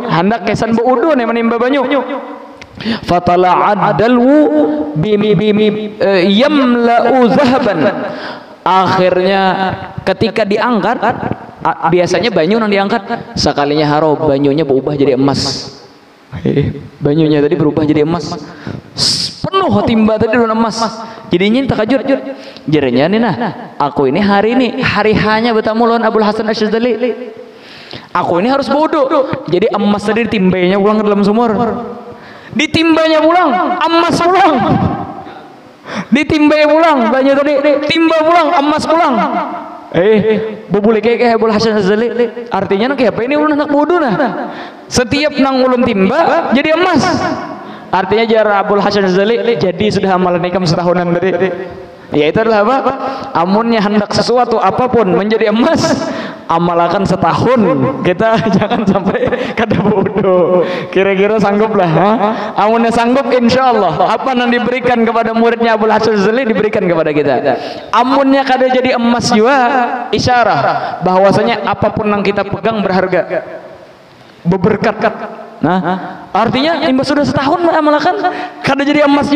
Hendak kesan berudu nih menimba banyu. Fatala'ad dalwu yamla'u zahaban. Akhirnya ketika diangkat, biasanya banyu yang diangkat sekalinya haro banyunya berubah jadi emas. Banyunya tadi berubah jadi emas. Penuh timba tadi dengan emas. Jadinya takajur. Jaranya nih nah, aku ini hari hanya bertamu lawan Abul Hasan Asy-Syadzali. Aku ini harus bodoh. Jadi emas tadi ditimbainya pulang ke dalam sumur. Ditimbanya pulang, emas pulang. Ditimbai pulang, banyak tadi timba pulang, emas pulang. Bubule kayak Abul Hasan Asy-Syadzali. Artinya nak apa ini ulun anak bodoh nah. Setiap nang ulun timba jadi emas. Artinya jar Abul Hasan Asy-Syadzali jadi sudah amalan ikam setahunan tadi. Ya itu adalah apa? Amunnya hendak sesuatu apapun menjadi emas, amalkan setahun. Kita jangan sampai kada bodoh. Kira-kira sanggup lah. Amunnya sanggup, insya Allah apa yang diberikan kepada muridnya Abul Hasan Asy-Syadzali diberikan kepada kita. Amunnya kada jadi emas juga, isyarah bahwasanya apapun yang kita pegang berharga, berberkat. Nah, artinya imbas sudah setahun amalkan kada jadi emas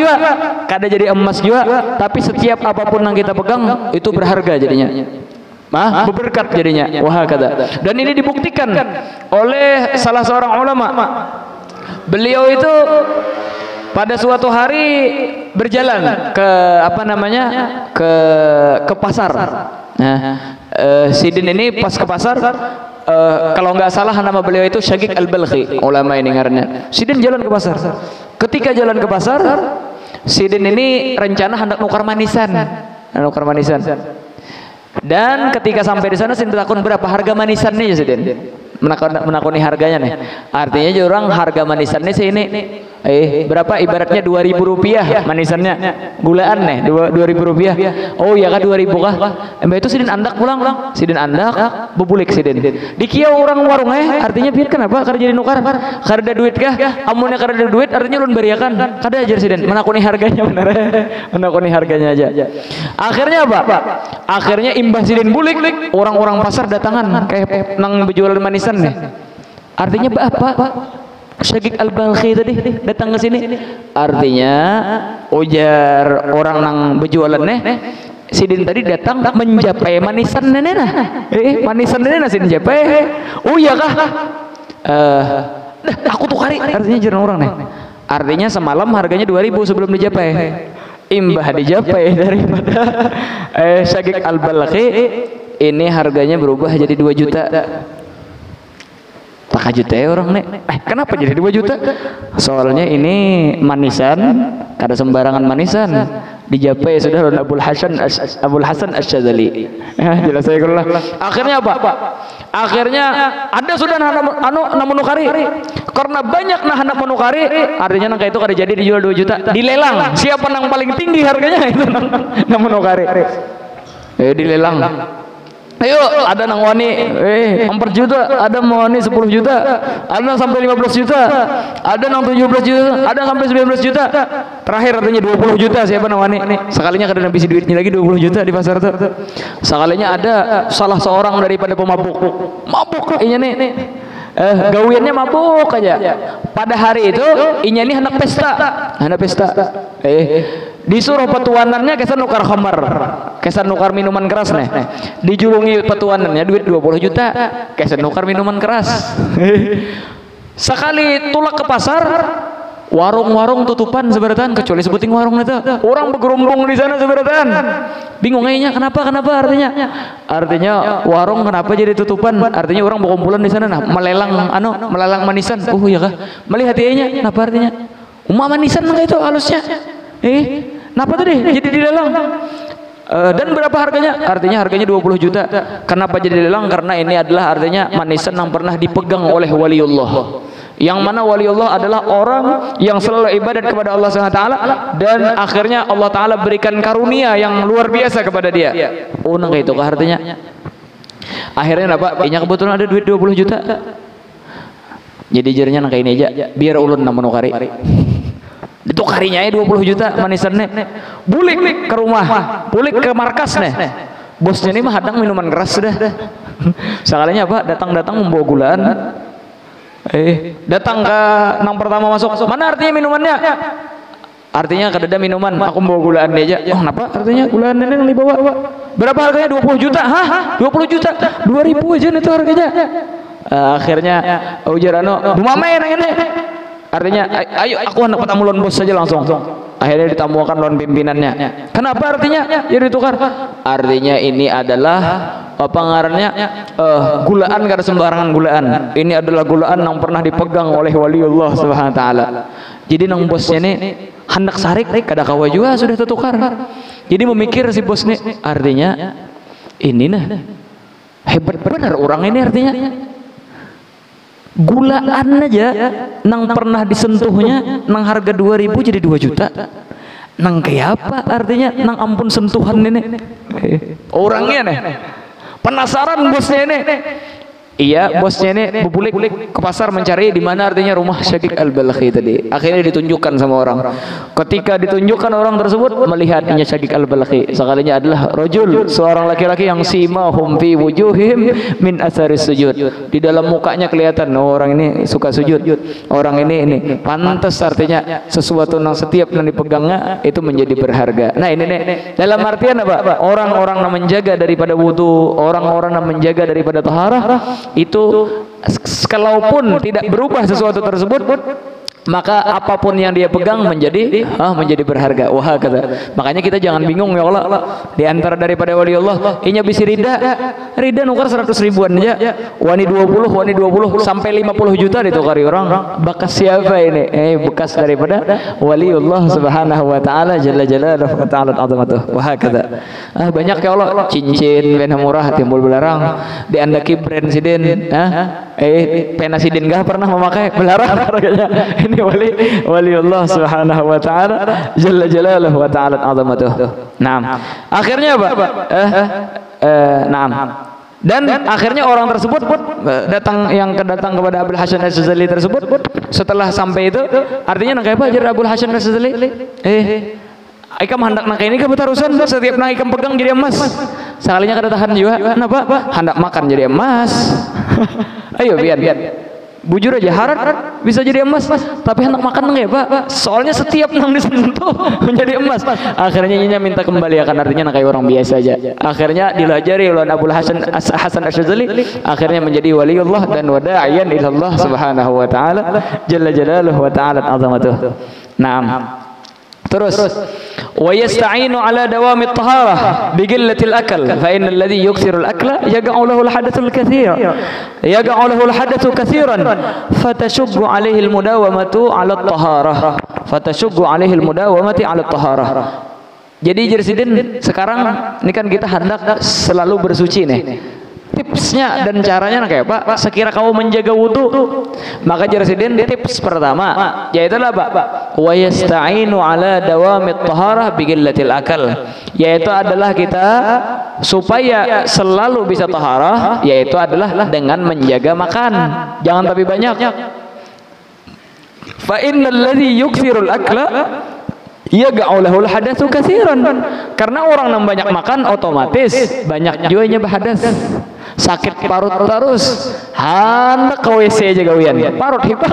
juga, tapi setiap apapun yang kita pegang itu berharga jadinya. Berberkat jadinya. Wah kata. Dan ini dibuktikan oleh salah seorang ulama. Beliau itu pada suatu hari berjalan ke ke pasar. Nah, sidin ini pas ke pasar, kalau nggak salah nama beliau itu Syaqiq Al-Balkhi, ulama ini ngarannya. Sidin jalan ke pasar. Ketika jalan ke pasar, sidin ini rencana hendak nukar manisan. Dan ketika sampai di sana sidin takun berapa harga manisannya ya sidin. Menakuni harganya nih. Artinya orang harga manisannya sih ini Berapa ibaratnya 2.000 rupiah manisannya, gulaan nih 2.000 rupiah. Oh ya kah 2.000 kah? Mbak itu sidin andak pulang, sidin andak bebulik sidin. Di kieu orang warung artinya biar kenapa? Karena jadi nukar, karena ada duit kah? Amunnya karena ada duit artinya ulun beriakan. Kada ajar sidin, menakuni harganya bener, menakuni harganya aja. Akhirnya apa? Akhirnya imbah sidin bulik, orang-orang pasar datangan kayak nang berjualan manisan nih. Artinya apa? Syaqiq Al-Balkhi tadi datang ke sini. Artinya ujar orang nang berjualan sidin tadi datang menjapai manisan nenena. Manisan nenena sidin japai. Oh iya kah? Aku tukari. Artinya jarang orang nih. Artinya semalam harganya 2.000 sebelum dijapai. Imbah dijapai daripada Syaqiq Al-Balkhi ini harganya berubah jadi 2 juta. Tak juta orang nih. Kenapa jadi 2 juta? Soalnya ini manisan, kada sembarangan manisan. Dijapai sudah oleh Abul Hasan Asy-Syadzali. Jelas saya kalau. Akhirnya apa? Akhirnya ada sudah namun menukari. Karena banyak anak menukari, artinya nangka itu kada jadi dijual 2 juta. Dilelang. Siapa nang paling tinggi harganya itu nang menukari. Dilelang. Ayo, ada nang wani 4 juta, ada mau wani 10 juta, ada nang sampai 15 juta, ada nang 17 juta, ada sampai 19 juta. Terakhir artinya 20 juta siapa nang wani. Sekalinya kada habis duitnya lagi 20 juta di pasar tuh. Sekalinya ada salah seorang daripada pemabuk. Mabuk inya nih. Gawiannya mabuk aja. Pada hari itu inya nih hendak pesta. Disuruh petuanannya kesan nukar khamar, kesan nukar minuman keras nih. Dijulungi petuanannya duit 20 juta, kesan nukar minuman keras. Sekali tulak ke pasar, warung-warung tutupan seberatan kecuali sebuting warung itu. Orang bergerombong di sana seberatan. Bingung kayaknya kenapa artinya warung kenapa jadi tutupan? Artinya orang berkumpulan di sana melelang manisan. Oh iya kah? Melihat ianya kenapa artinya? Manisan mah itu halusnya. Kenapa tadi jadi dilelang? Dan berapa harganya? Artinya harganya 20 juta. Kenapa jadi dilelang? Karena ini adalah artinya manisan yang pernah dipegang oleh waliullah. Yang mana waliullah adalah orang yang selalu ibadat kepada Allah SWT, dan akhirnya Allah Ta'ala berikan karunia yang luar biasa kepada dia. Oh nang itu kah artinya? Akhirnya apa? Inya kebetulan ada duit 20 juta. Jadi jadinya nang ini aja biar ulun nang menukari. Itu karinya 20 juta manisan nih. Bulik ke rumah, bulik ke markas nih. Bosnya ini mah hadang minuman keras sudah. Sekalinya apa? Datang membawa gulaan. Datang ke nang pertama masuk. Mana artinya minumannya? Artinya kadada minuman, aku membawa gulaan aja. Oh, kenapa? Artinya gulaan ini yang dibawa. Berapa harganya? 20 juta. Hah? 20 juta. 2.000 aja itu harganya. Akhirnya ujar dumame nang ini. Artinya ayo aku hendak ketemu lon bos saja langsung. Akhirnya ditamukan lon pimpinannya. Kenapa artinya jadi tukar? Artinya ini adalah apa ngarannya? Gulaan kada sembarangan gulaan. Ini adalah gulaan yang pernah dipegang oleh waliullah Subhanahu wa taala. Jadi nang bosnya ini hendak sarik kada kawa juga sudah tertukar. Jadi memikir si bos ini artinya ini hebat benar orang ini artinya. Gulaan aja nang pernah disentuhnya nang harga 2.000 jadi 2 juta. Nang kayak apa artinya? Nang ampun sentuhan ini. Orangnya nih penasaran bosnya ini. Iya, bosnya ini berbulik ke pasar mencari di mana artinya rumah Syaqiq Al-Balkhi tadi. Akhirnya ditunjukkan sama orang. Ketika ditunjukkan orang tersebut melihatnya Syaqiq Al-Balkhi. Sekalinya adalah rajul, seorang laki-laki yang simahum fi wujuhim min atharis sujud. Di dalam mukanya kelihatan orang ini suka sujud. Orang ini pantas artinya sesuatu yang setiap yang dipegangnya itu menjadi berharga. Nah, ini nih dalam artian apa? Orang-orang yang menjaga daripada wudu, orang-orang yang menjaga daripada taharah itu kalaupun tidak berubah sesuatu tersebut, maka apapun yang dia pegang menjadi berharga. Wah kata. Makanya kita jangan bingung ya Allah. Di antara daripada wali Allah, inya bisa rida nukar 100 ribuan aja. Wani 20 sampai 50 juta ditukari orang. Bekas siapa ini? Bekas daripada wali Allah Subhanahu wa taala jalla jalaluhu wa ta'ala azamatuh. Wah kata. Banyak ya Allah cincin pena murah timbul belarang. Di andaki brand sidin, pena sidin gak pernah memakai belarang harganya. Ini wali Allah subhanahu wa ta'ala jalla jalaluhu wa ta'ala azamatuh. Naam. Akhirnya apa? Naam. Dan akhirnya orang tersebut datang kepada Abul Hasan Asyadzali tersebut setelah sampai itu artinya nangkai apa ajar Abul Hasan Asyadzali? Ikam hendak nangkai ini ke betarusan setiap nang ikam pegang jadi emas. Sekalinya kada tahan juga. Kenapa? Hendak makan jadi emas. Ayo biar. Bujur aja harap bisa jadi emas, tapi hendak makan nggak ya Pak? Soalnya setiap nang disentuh menjadi emas. Akhirnya nyonya minta kembali, akan artinya nang kayak orang biasa aja. Akhirnya dilajari oleh Abul Hasan Asyadzali, akhirnya menjadi waliullah dan wada'iyan ilallah subhanahu wa ta'ala jalla jalaluhu wa ta'ala azamatuh. Naam. Terus wa yasta'inu ala dawami at-taharah bi qillatil akal fa innal ladhi yukthiru al-akla yaqa'u lahu al-hadatsul katsir yaqa'u lahu al-hadatsu katsiran fatashuggu alayhi al-mudawamatu ala at-taharah fatashuggu alayhi al-mudawamati ala at-taharah. Jadi Jersiden sekarang ini kan kita hendak selalu bersuci nih. Tipsnya dan caranya kayak Pak, sekira kamu menjaga wudu, maka Jersiden tips pertama yaitu apa? Wa yasta'inu ala dawamit taharah bi qillatil akal, yaitu adalah kita supaya selalu bisa taharah, yaitu adalah dengan menjaga makan, jangan tapi banyak. Fa innal ladzi yukthirul akla yaqa'u lahul hadatsu katsiran, karena orang yang banyak makan otomatis banyak juga hadas. Sakit parut terus, hendak ke WC aja gawian, parut hibak.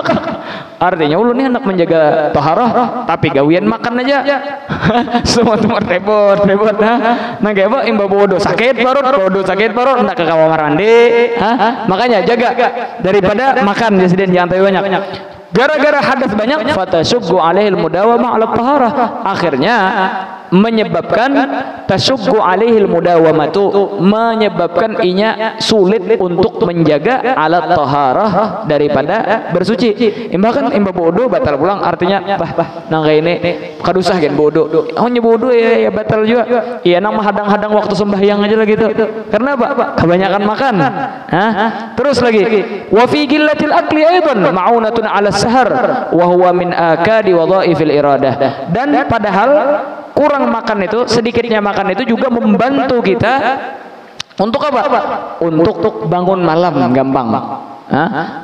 Artinya ulun ini hendak menjaga taharah, tapi gawian makan aja. Semua tempat repot. Nah kayak apa? Imba bodoh sakit parut, hendak ke kamar mandi. Makanya jaga daripada makan Presiden jangan terlalu banyak. Gara-gara hadas banyak, fatashuggu alaihil mudawamah ala taharah. Akhirnya menyebabkan tasuggu alaihil mudawamatu, menyebabkan inya sulit untuk menjaga alat taharah daripada bersuci. Bahkan imba bodoh batal pulang, artinya nang kayak ini kadusah kan bodoh. Hanya bodoh ya batal juga. Iya nang menghadang-hadang waktu sembahyang aja lah gitu. Karena apa? Kebanyakan makan. Terus lagi wa fi qillatil akli aidan ma'unatun 'ala sahar wa huwa min akadi wadhaifil iradah. Dan padahal kurang makan itu, sedikitnya makan itu juga membantu kita untuk apa? Untuk bangun malam gampang.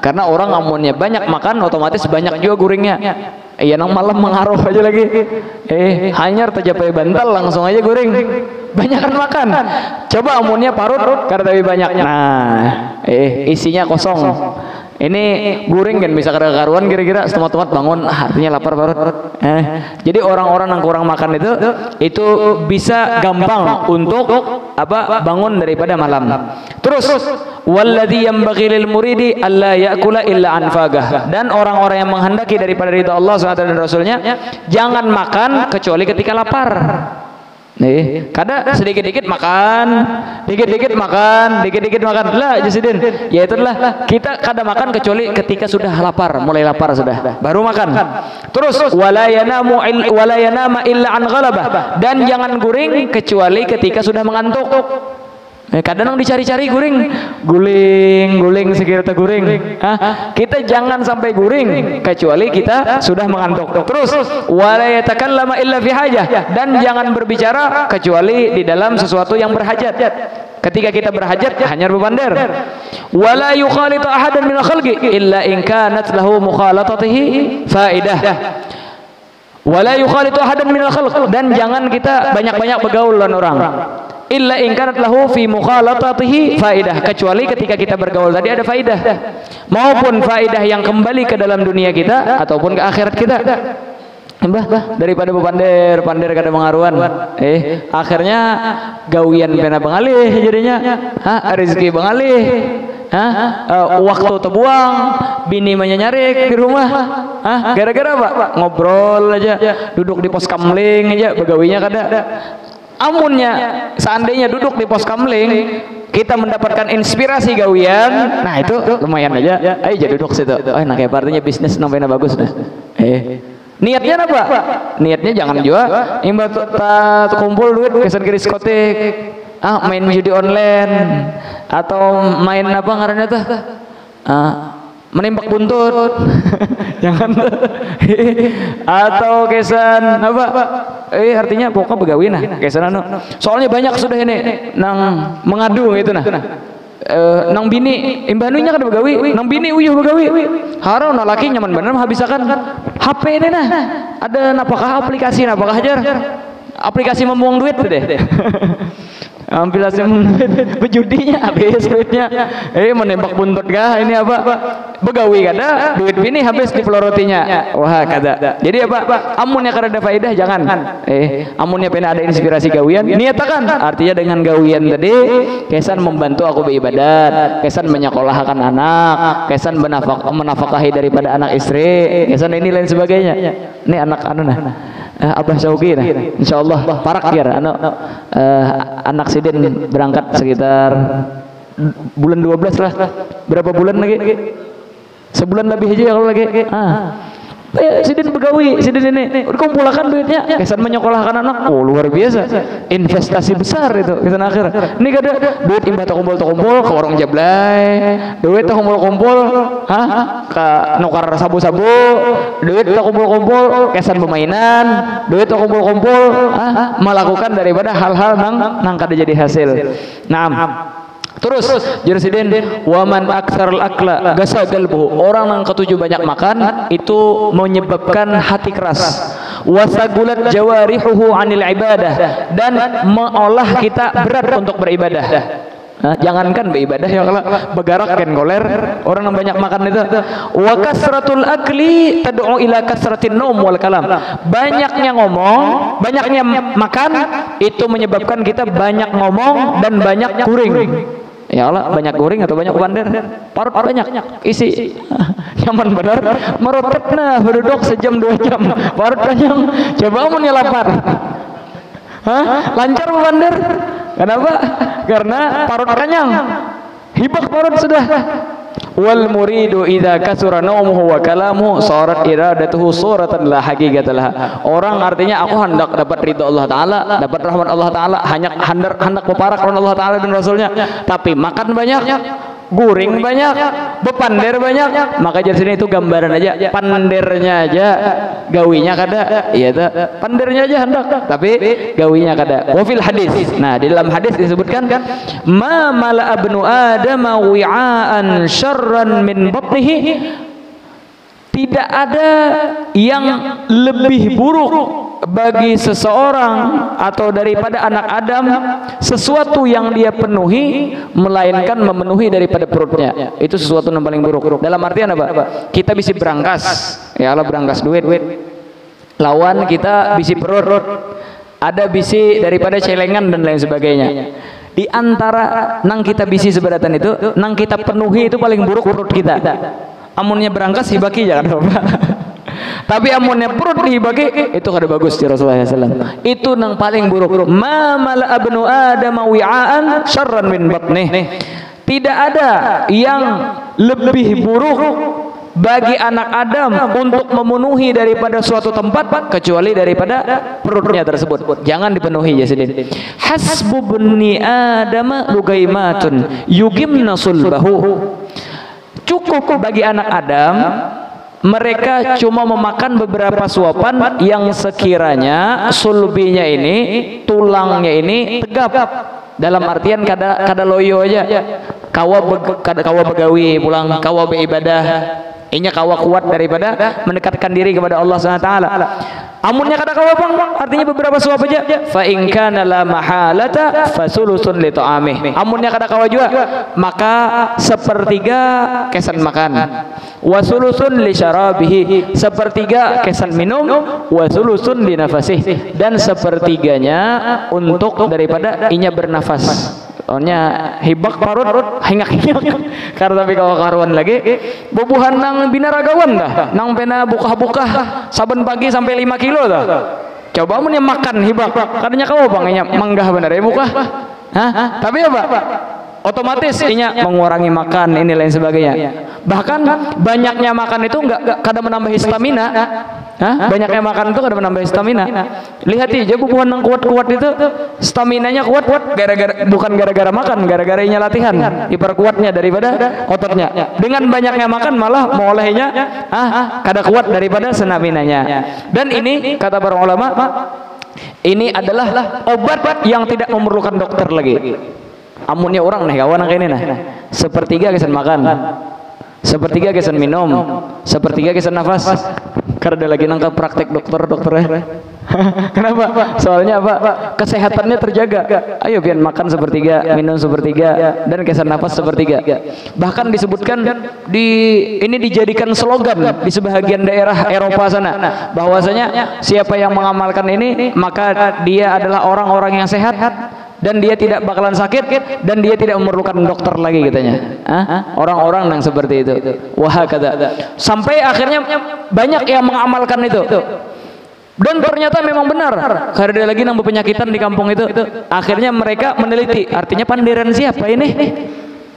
Karena orang amunnya banyak makan otomatis banyak juga guringnya. Iya nang malam mengaruh aja lagi. Hanyar tercapai bantal langsung aja guring. Banyakan makan. Coba amunnya parut karena tapi banyak. Nah, isinya kosong. Ini guring kan bisa karuan kira-kira setemat-temat bangun artinya lapar parut. Jadi orang-orang yang kurang makan itu bisa gampang untuk apa? Bangun daripada malam. Terus walladzi yanbaghi lil muridi alla ya'kula illa an fagah, dan orang-orang yang menghendaki daripada ridha Allah SWT dan Rasulnya jangan makan kecuali ketika lapar. Kada sedikit-dikit makan, dikit-dikit makan. Lah Jesidin, yaitu adalah kita kada makan kecuali ketika sudah lapar, mulai lapar sudah, baru makan. Terus wala yanama illa an ghalabah, dan jangan guring kecuali ketika sudah mengantuk. Kadang dicari-cari guling sekira guring. Kita jangan sampai guring kecuali kita sudah mengantuk. Terus wala yatakallama illa fi hajah, dan jangan berbicara kecuali di dalam sesuatu yang berhajat. Ketika kita berhajat hanya berpandar. Wala yukhalitu ahadan minal khalqi illa in kanat lahu mukhalatatihi faidah. Wala yukhalitu ahadan minal khalq, dan jangan kita banyak-banyak bergaul dengan orang. Illa in kanat lahu fi mukhalatatihi faidah, kecuali ketika kita bergaul tadi ada faidah, maupun faidah yang kembali ke dalam dunia kita ataupun ke akhirat kita. Daripada bepander kada mengaruan, akhirnya gawian pena bengalih jadinya, rezeki bengalih, waktu terbuang, bini menyarik di rumah, gara-gara apa? Ngobrol aja, duduk di pos kamling aja, begawinya kada. Amunnya seandainya duduk di pos kamling kita mendapatkan inspirasi gawian, nah itu lumayan aja. Ayo duduk situ. Nah kayak artinya bisnis namanya bagus dah. Niatnya apa? Niatnya jangan juga imbat kumpul duit kesan ke diskotik, main judi online atau main apa ngarannya tuh, menembak buntut. Jangan. Atau kesan apa? Artinya pokoknya begawi nah kesan anu. Soalnya banyak sudah ini nang mengadu gitu nah. Nang bini imbanunya kan begawi, nang bini uyuh begawi. Harau na laki nyaman bener habisakan HP ini nah. Ada napakah aplikasi napakah ajar. Aplikasi membuang duit tuh deh. Aplikasi membuang duit, bejudinya habis duitnya. Menembak buntut kah ini apa? Begawi kada, duit bini habis di pelorotinya. Wah kada. Jadi apa? Amunnya kada ada faedah jangan. Amunnya pena ada inspirasi gawian, niatakan. Artinya dengan gawian tadi, kesan membantu aku beribadat, kesan menyekolahkan anak, kesan menafkahi daripada anak istri, kesan ini lain sebagainya. Ini anak anu nah. Abah Syauqi nah, insyaallah parak ya anak Sidin berangkat sekitar bulan 12 lah. Berapa bulan lagi? Sebulan lebih aja kalau lagi. Sidin begawi, Sidin ini udah kumpulkan duitnya, kesan menyekolahkan anak. Oh luar biasa, investasi besar itu kesan akhir. Ini kada duit imbah tak kumpul ke warung jablay, duit tak kumpul, ke nukar sabu-sabu, duit tak kumpul, kesan permainan, duit tak kumpul, melakukan daripada hal-hal nang kada jadi hasil. Terus Jersidin waman aksarul akla gasa galbuhu, orang yang ketujuh banyak makan itu menyebabkan hati keras. Wasagulat jawarihuhu anil ibadah, dan mengolah kita berat untuk beribadah. Jangankan beribadah ya kalau begarak kan koler orang yang banyak makan itu. Wa kasratul akli tad'u ila kasratin naum wal kalam. Banyaknya ngomong, banyaknya makan itu menyebabkan kita banyak ngomong dan banyak kuring. Ya Allah, banyak goreng atau banyak bandar? Parut banyak, isi nyaman benar. Merotet nah, berduduk sejam 2 jam. Parut banyak. Coba mau lapar. Lancar bandar? Kenapa? Karena parut kenyang. Hibak parut sudah. Wal muridu idza kasura naumuhu wa kalamuhu sarat iradatuhu suratan la haqiqatalah. Orang artinya aku hendak dapat ridha Allah taala, dapat rahmat Allah taala, hanya hendak beparak karena Allah taala dan rasulnya, tapi makan banyak, guring banyak, bepander banyak, maka jadi sini itu gambaran aja, pandernya aja gawinya kada, iya tuh, pandernya aja hendak, tapi gawinya kada. Wafil hadis, nah di dalam hadis disebutkan kan, ma mala abnu adam wi'aan syarran min batnihi, tidak ada yang lebih buruk bagi seseorang atau daripada anak Adam sesuatu yang dia penuhi melainkan memenuhi daripada perutnya. Itu sesuatu yang paling buruk. Dalam artian apa? Kita bisa berangkas, ya Allah berangkas duit. Lawan kita bisi perut, ada bisi daripada celengan dan lain sebagainya. Di antara nang kita bisi seberatan itu, nang kita penuhi itu paling buruk perut kita. Amunnya berangkas hibaki jangan lupa. Tapi amunnya perut dihibaki itu kada bagus di Rasulullah SAW. Itu nang paling buruk. Ma mala abnu adam wi'aan syarran min batnih. Tidak ada yang lebih buruk bagi anak Adam untuk memenuhi daripada suatu tempat kecuali daripada perutnya tersebut. Jangan dipenuhi ya sedih. Hasbu bni adam lugaimatun yugimna sulbahu. Cukup bagi anak Adam mereka cuma memakan beberapa suapan yang sekiranya sulbinya ini, tulangnya ini tegap. Dalam artian kada loyo aja. Kawa begawi pulang, kawa beribadah. Inya kawa kuat daripada mendekatkan diri kepada Allah SWT. Amunnya kada kawa bang, artinya beberapa suap aja. Fa in kana la mahalata fasulusun li ta'amih. Amunnya kada kawa juga, maka sepertiga kesan makan. Wa sulusun li syarabihi, sepertiga kesan minum. Wa sulusun li nafasih, dan sepertiganya untuk daripada inya bernafas. Soalnya hibak parut hingak-hingak karena tapi kalau karuan lagi bubuhan nang binaragawan dah nang pena buka-buka saben pagi sampai 5 kilo dah. Coba mun makan hibak katanya kau bang manggah bener ya muka. Tapi apa? Otomatis inya mengurangi makan ini lain sebagainya. Bahkan banyaknya makan itu enggak kada menambah stamina. Hah? Banyaknya makan itu kan menambah stamina. Lihat aja bubuhan yang kuat-kuat itu staminanya kuat bukan gara-gara makan, gara-gara inya latihan diperkuatnya daripada ototnya. Dengan banyaknya makan malah molehnya kada kuat daripada staminanya. Dan ini kata para ulama, ini adalah obat yang tidak memerlukan dokter lagi. Amunnya orang nih kawan kayak ini nah, sepertiga kesan makan, sepertiga kesan minum, sepertiga kesan nafas. Karena lagi nangkap praktek dokternya. Kenapa? Soalnya apa? Kesehatannya terjaga. Ayo biar makan sepertiga, minum sepertiga, dan kesan nafas sepertiga. Bahkan disebutkan ini dijadikan slogan di sebahagian daerah Eropa sana, bahwasanya siapa yang mengamalkan ini maka dia adalah orang-orang yang sehat dan dia tidak bakalan sakit dan dia tidak memerlukan dokter lagi katanya. Orang-orang yang seperti itu. Wah kata. Sampai akhirnya banyak yang mengamalkan itu. Dan ternyata memang benar. Karena ada lagi nambah penyakitan di kampung itu. Akhirnya mereka meneliti. Artinya panderan siapa ini?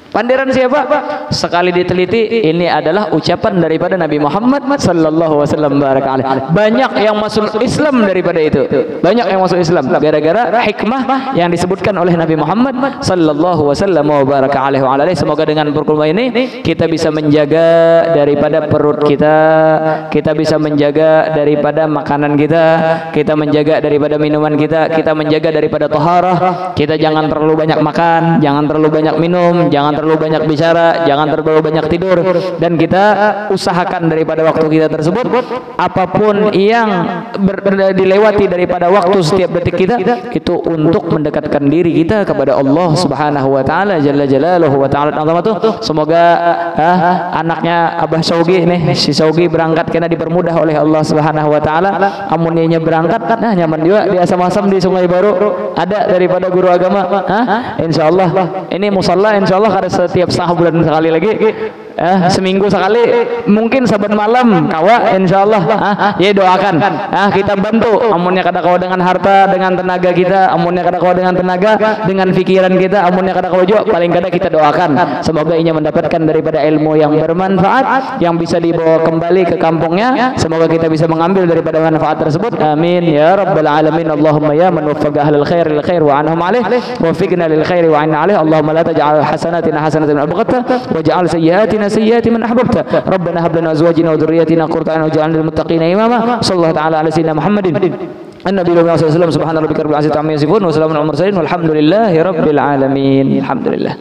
Panderan siapa? Sekali diteliti, ini adalah ucapan daripada Nabi Muhammad sallallahu wasallam barakatuh. Banyak yang masuk Islam daripada itu. Banyak yang masuk Islam gara-gara hikmah yang disebutkan oleh Nabi Muhammad sallallahu wasallam barakatuh. Semoga dengan perkuluman ini kita bisa menjaga daripada perut kita bisa menjaga daripada makanan kita menjaga daripada minuman kita menjaga daripada taharah. Kita jangan terlalu banyak makan, jangan terlalu banyak minum, jangan terlalu banyak bicara, jangan terlalu banyak tidur, dan kita usahakan daripada waktu kita tersebut apapun yang dilewati daripada waktu setiap detik kita itu untuk mendekatkan diri kita kepada Allah Subhanahu wa taala jalla jalaluhu wa ta'ala azamatuh. Semoga anaknya Abah Saugi nih, si Saugi berangkat karena dipermudah oleh Allah Subhanahu wa taala. Amunnya berangkat nyaman juga di asam-asam di Sungai Baru ada daripada guru agama. Insyaallah ini musalla insyaallah kada setiap setengah bulan sekali lagi, seminggu sekali, mungkin saban malam kawa insyaallah. Ya doakan, kita bantu. Amunnya kada kawa dengan harta, dengan tenaga kita, amunnya kada kawa dengan tenaga, dengan pikiran kita, amunnya kada kawa juga, paling kada kita doakan semoga inya mendapatkan daripada ilmu yang bermanfaat yang bisa dibawa kembali ke kampungnya. Semoga kita bisa mengambil daripada manfaat tersebut. Amin ya rabbal alamin. Allahumma ya man waffaqa ahlal khair lil khair wa anhum alaih wafiqna lil khair wa anna alaih. Allahumma la taj'al hasanatina hasanatan abghata waj'al sayyiatina sayyiati man ahbabta. Rabbana hab lana azwajina wa dhurriyyatina qurrata a'yun waj'alna lil muttaqina imama. Sallallahu ta'ala ala sayyidina Muhammadin an-nabiy sallallahu alaihi wasallam. Subhana rabbika rabbil izzati amma yasifun wa salamun alal mursalin walhamdulillahi rabbil alamin. Alhamdulillah.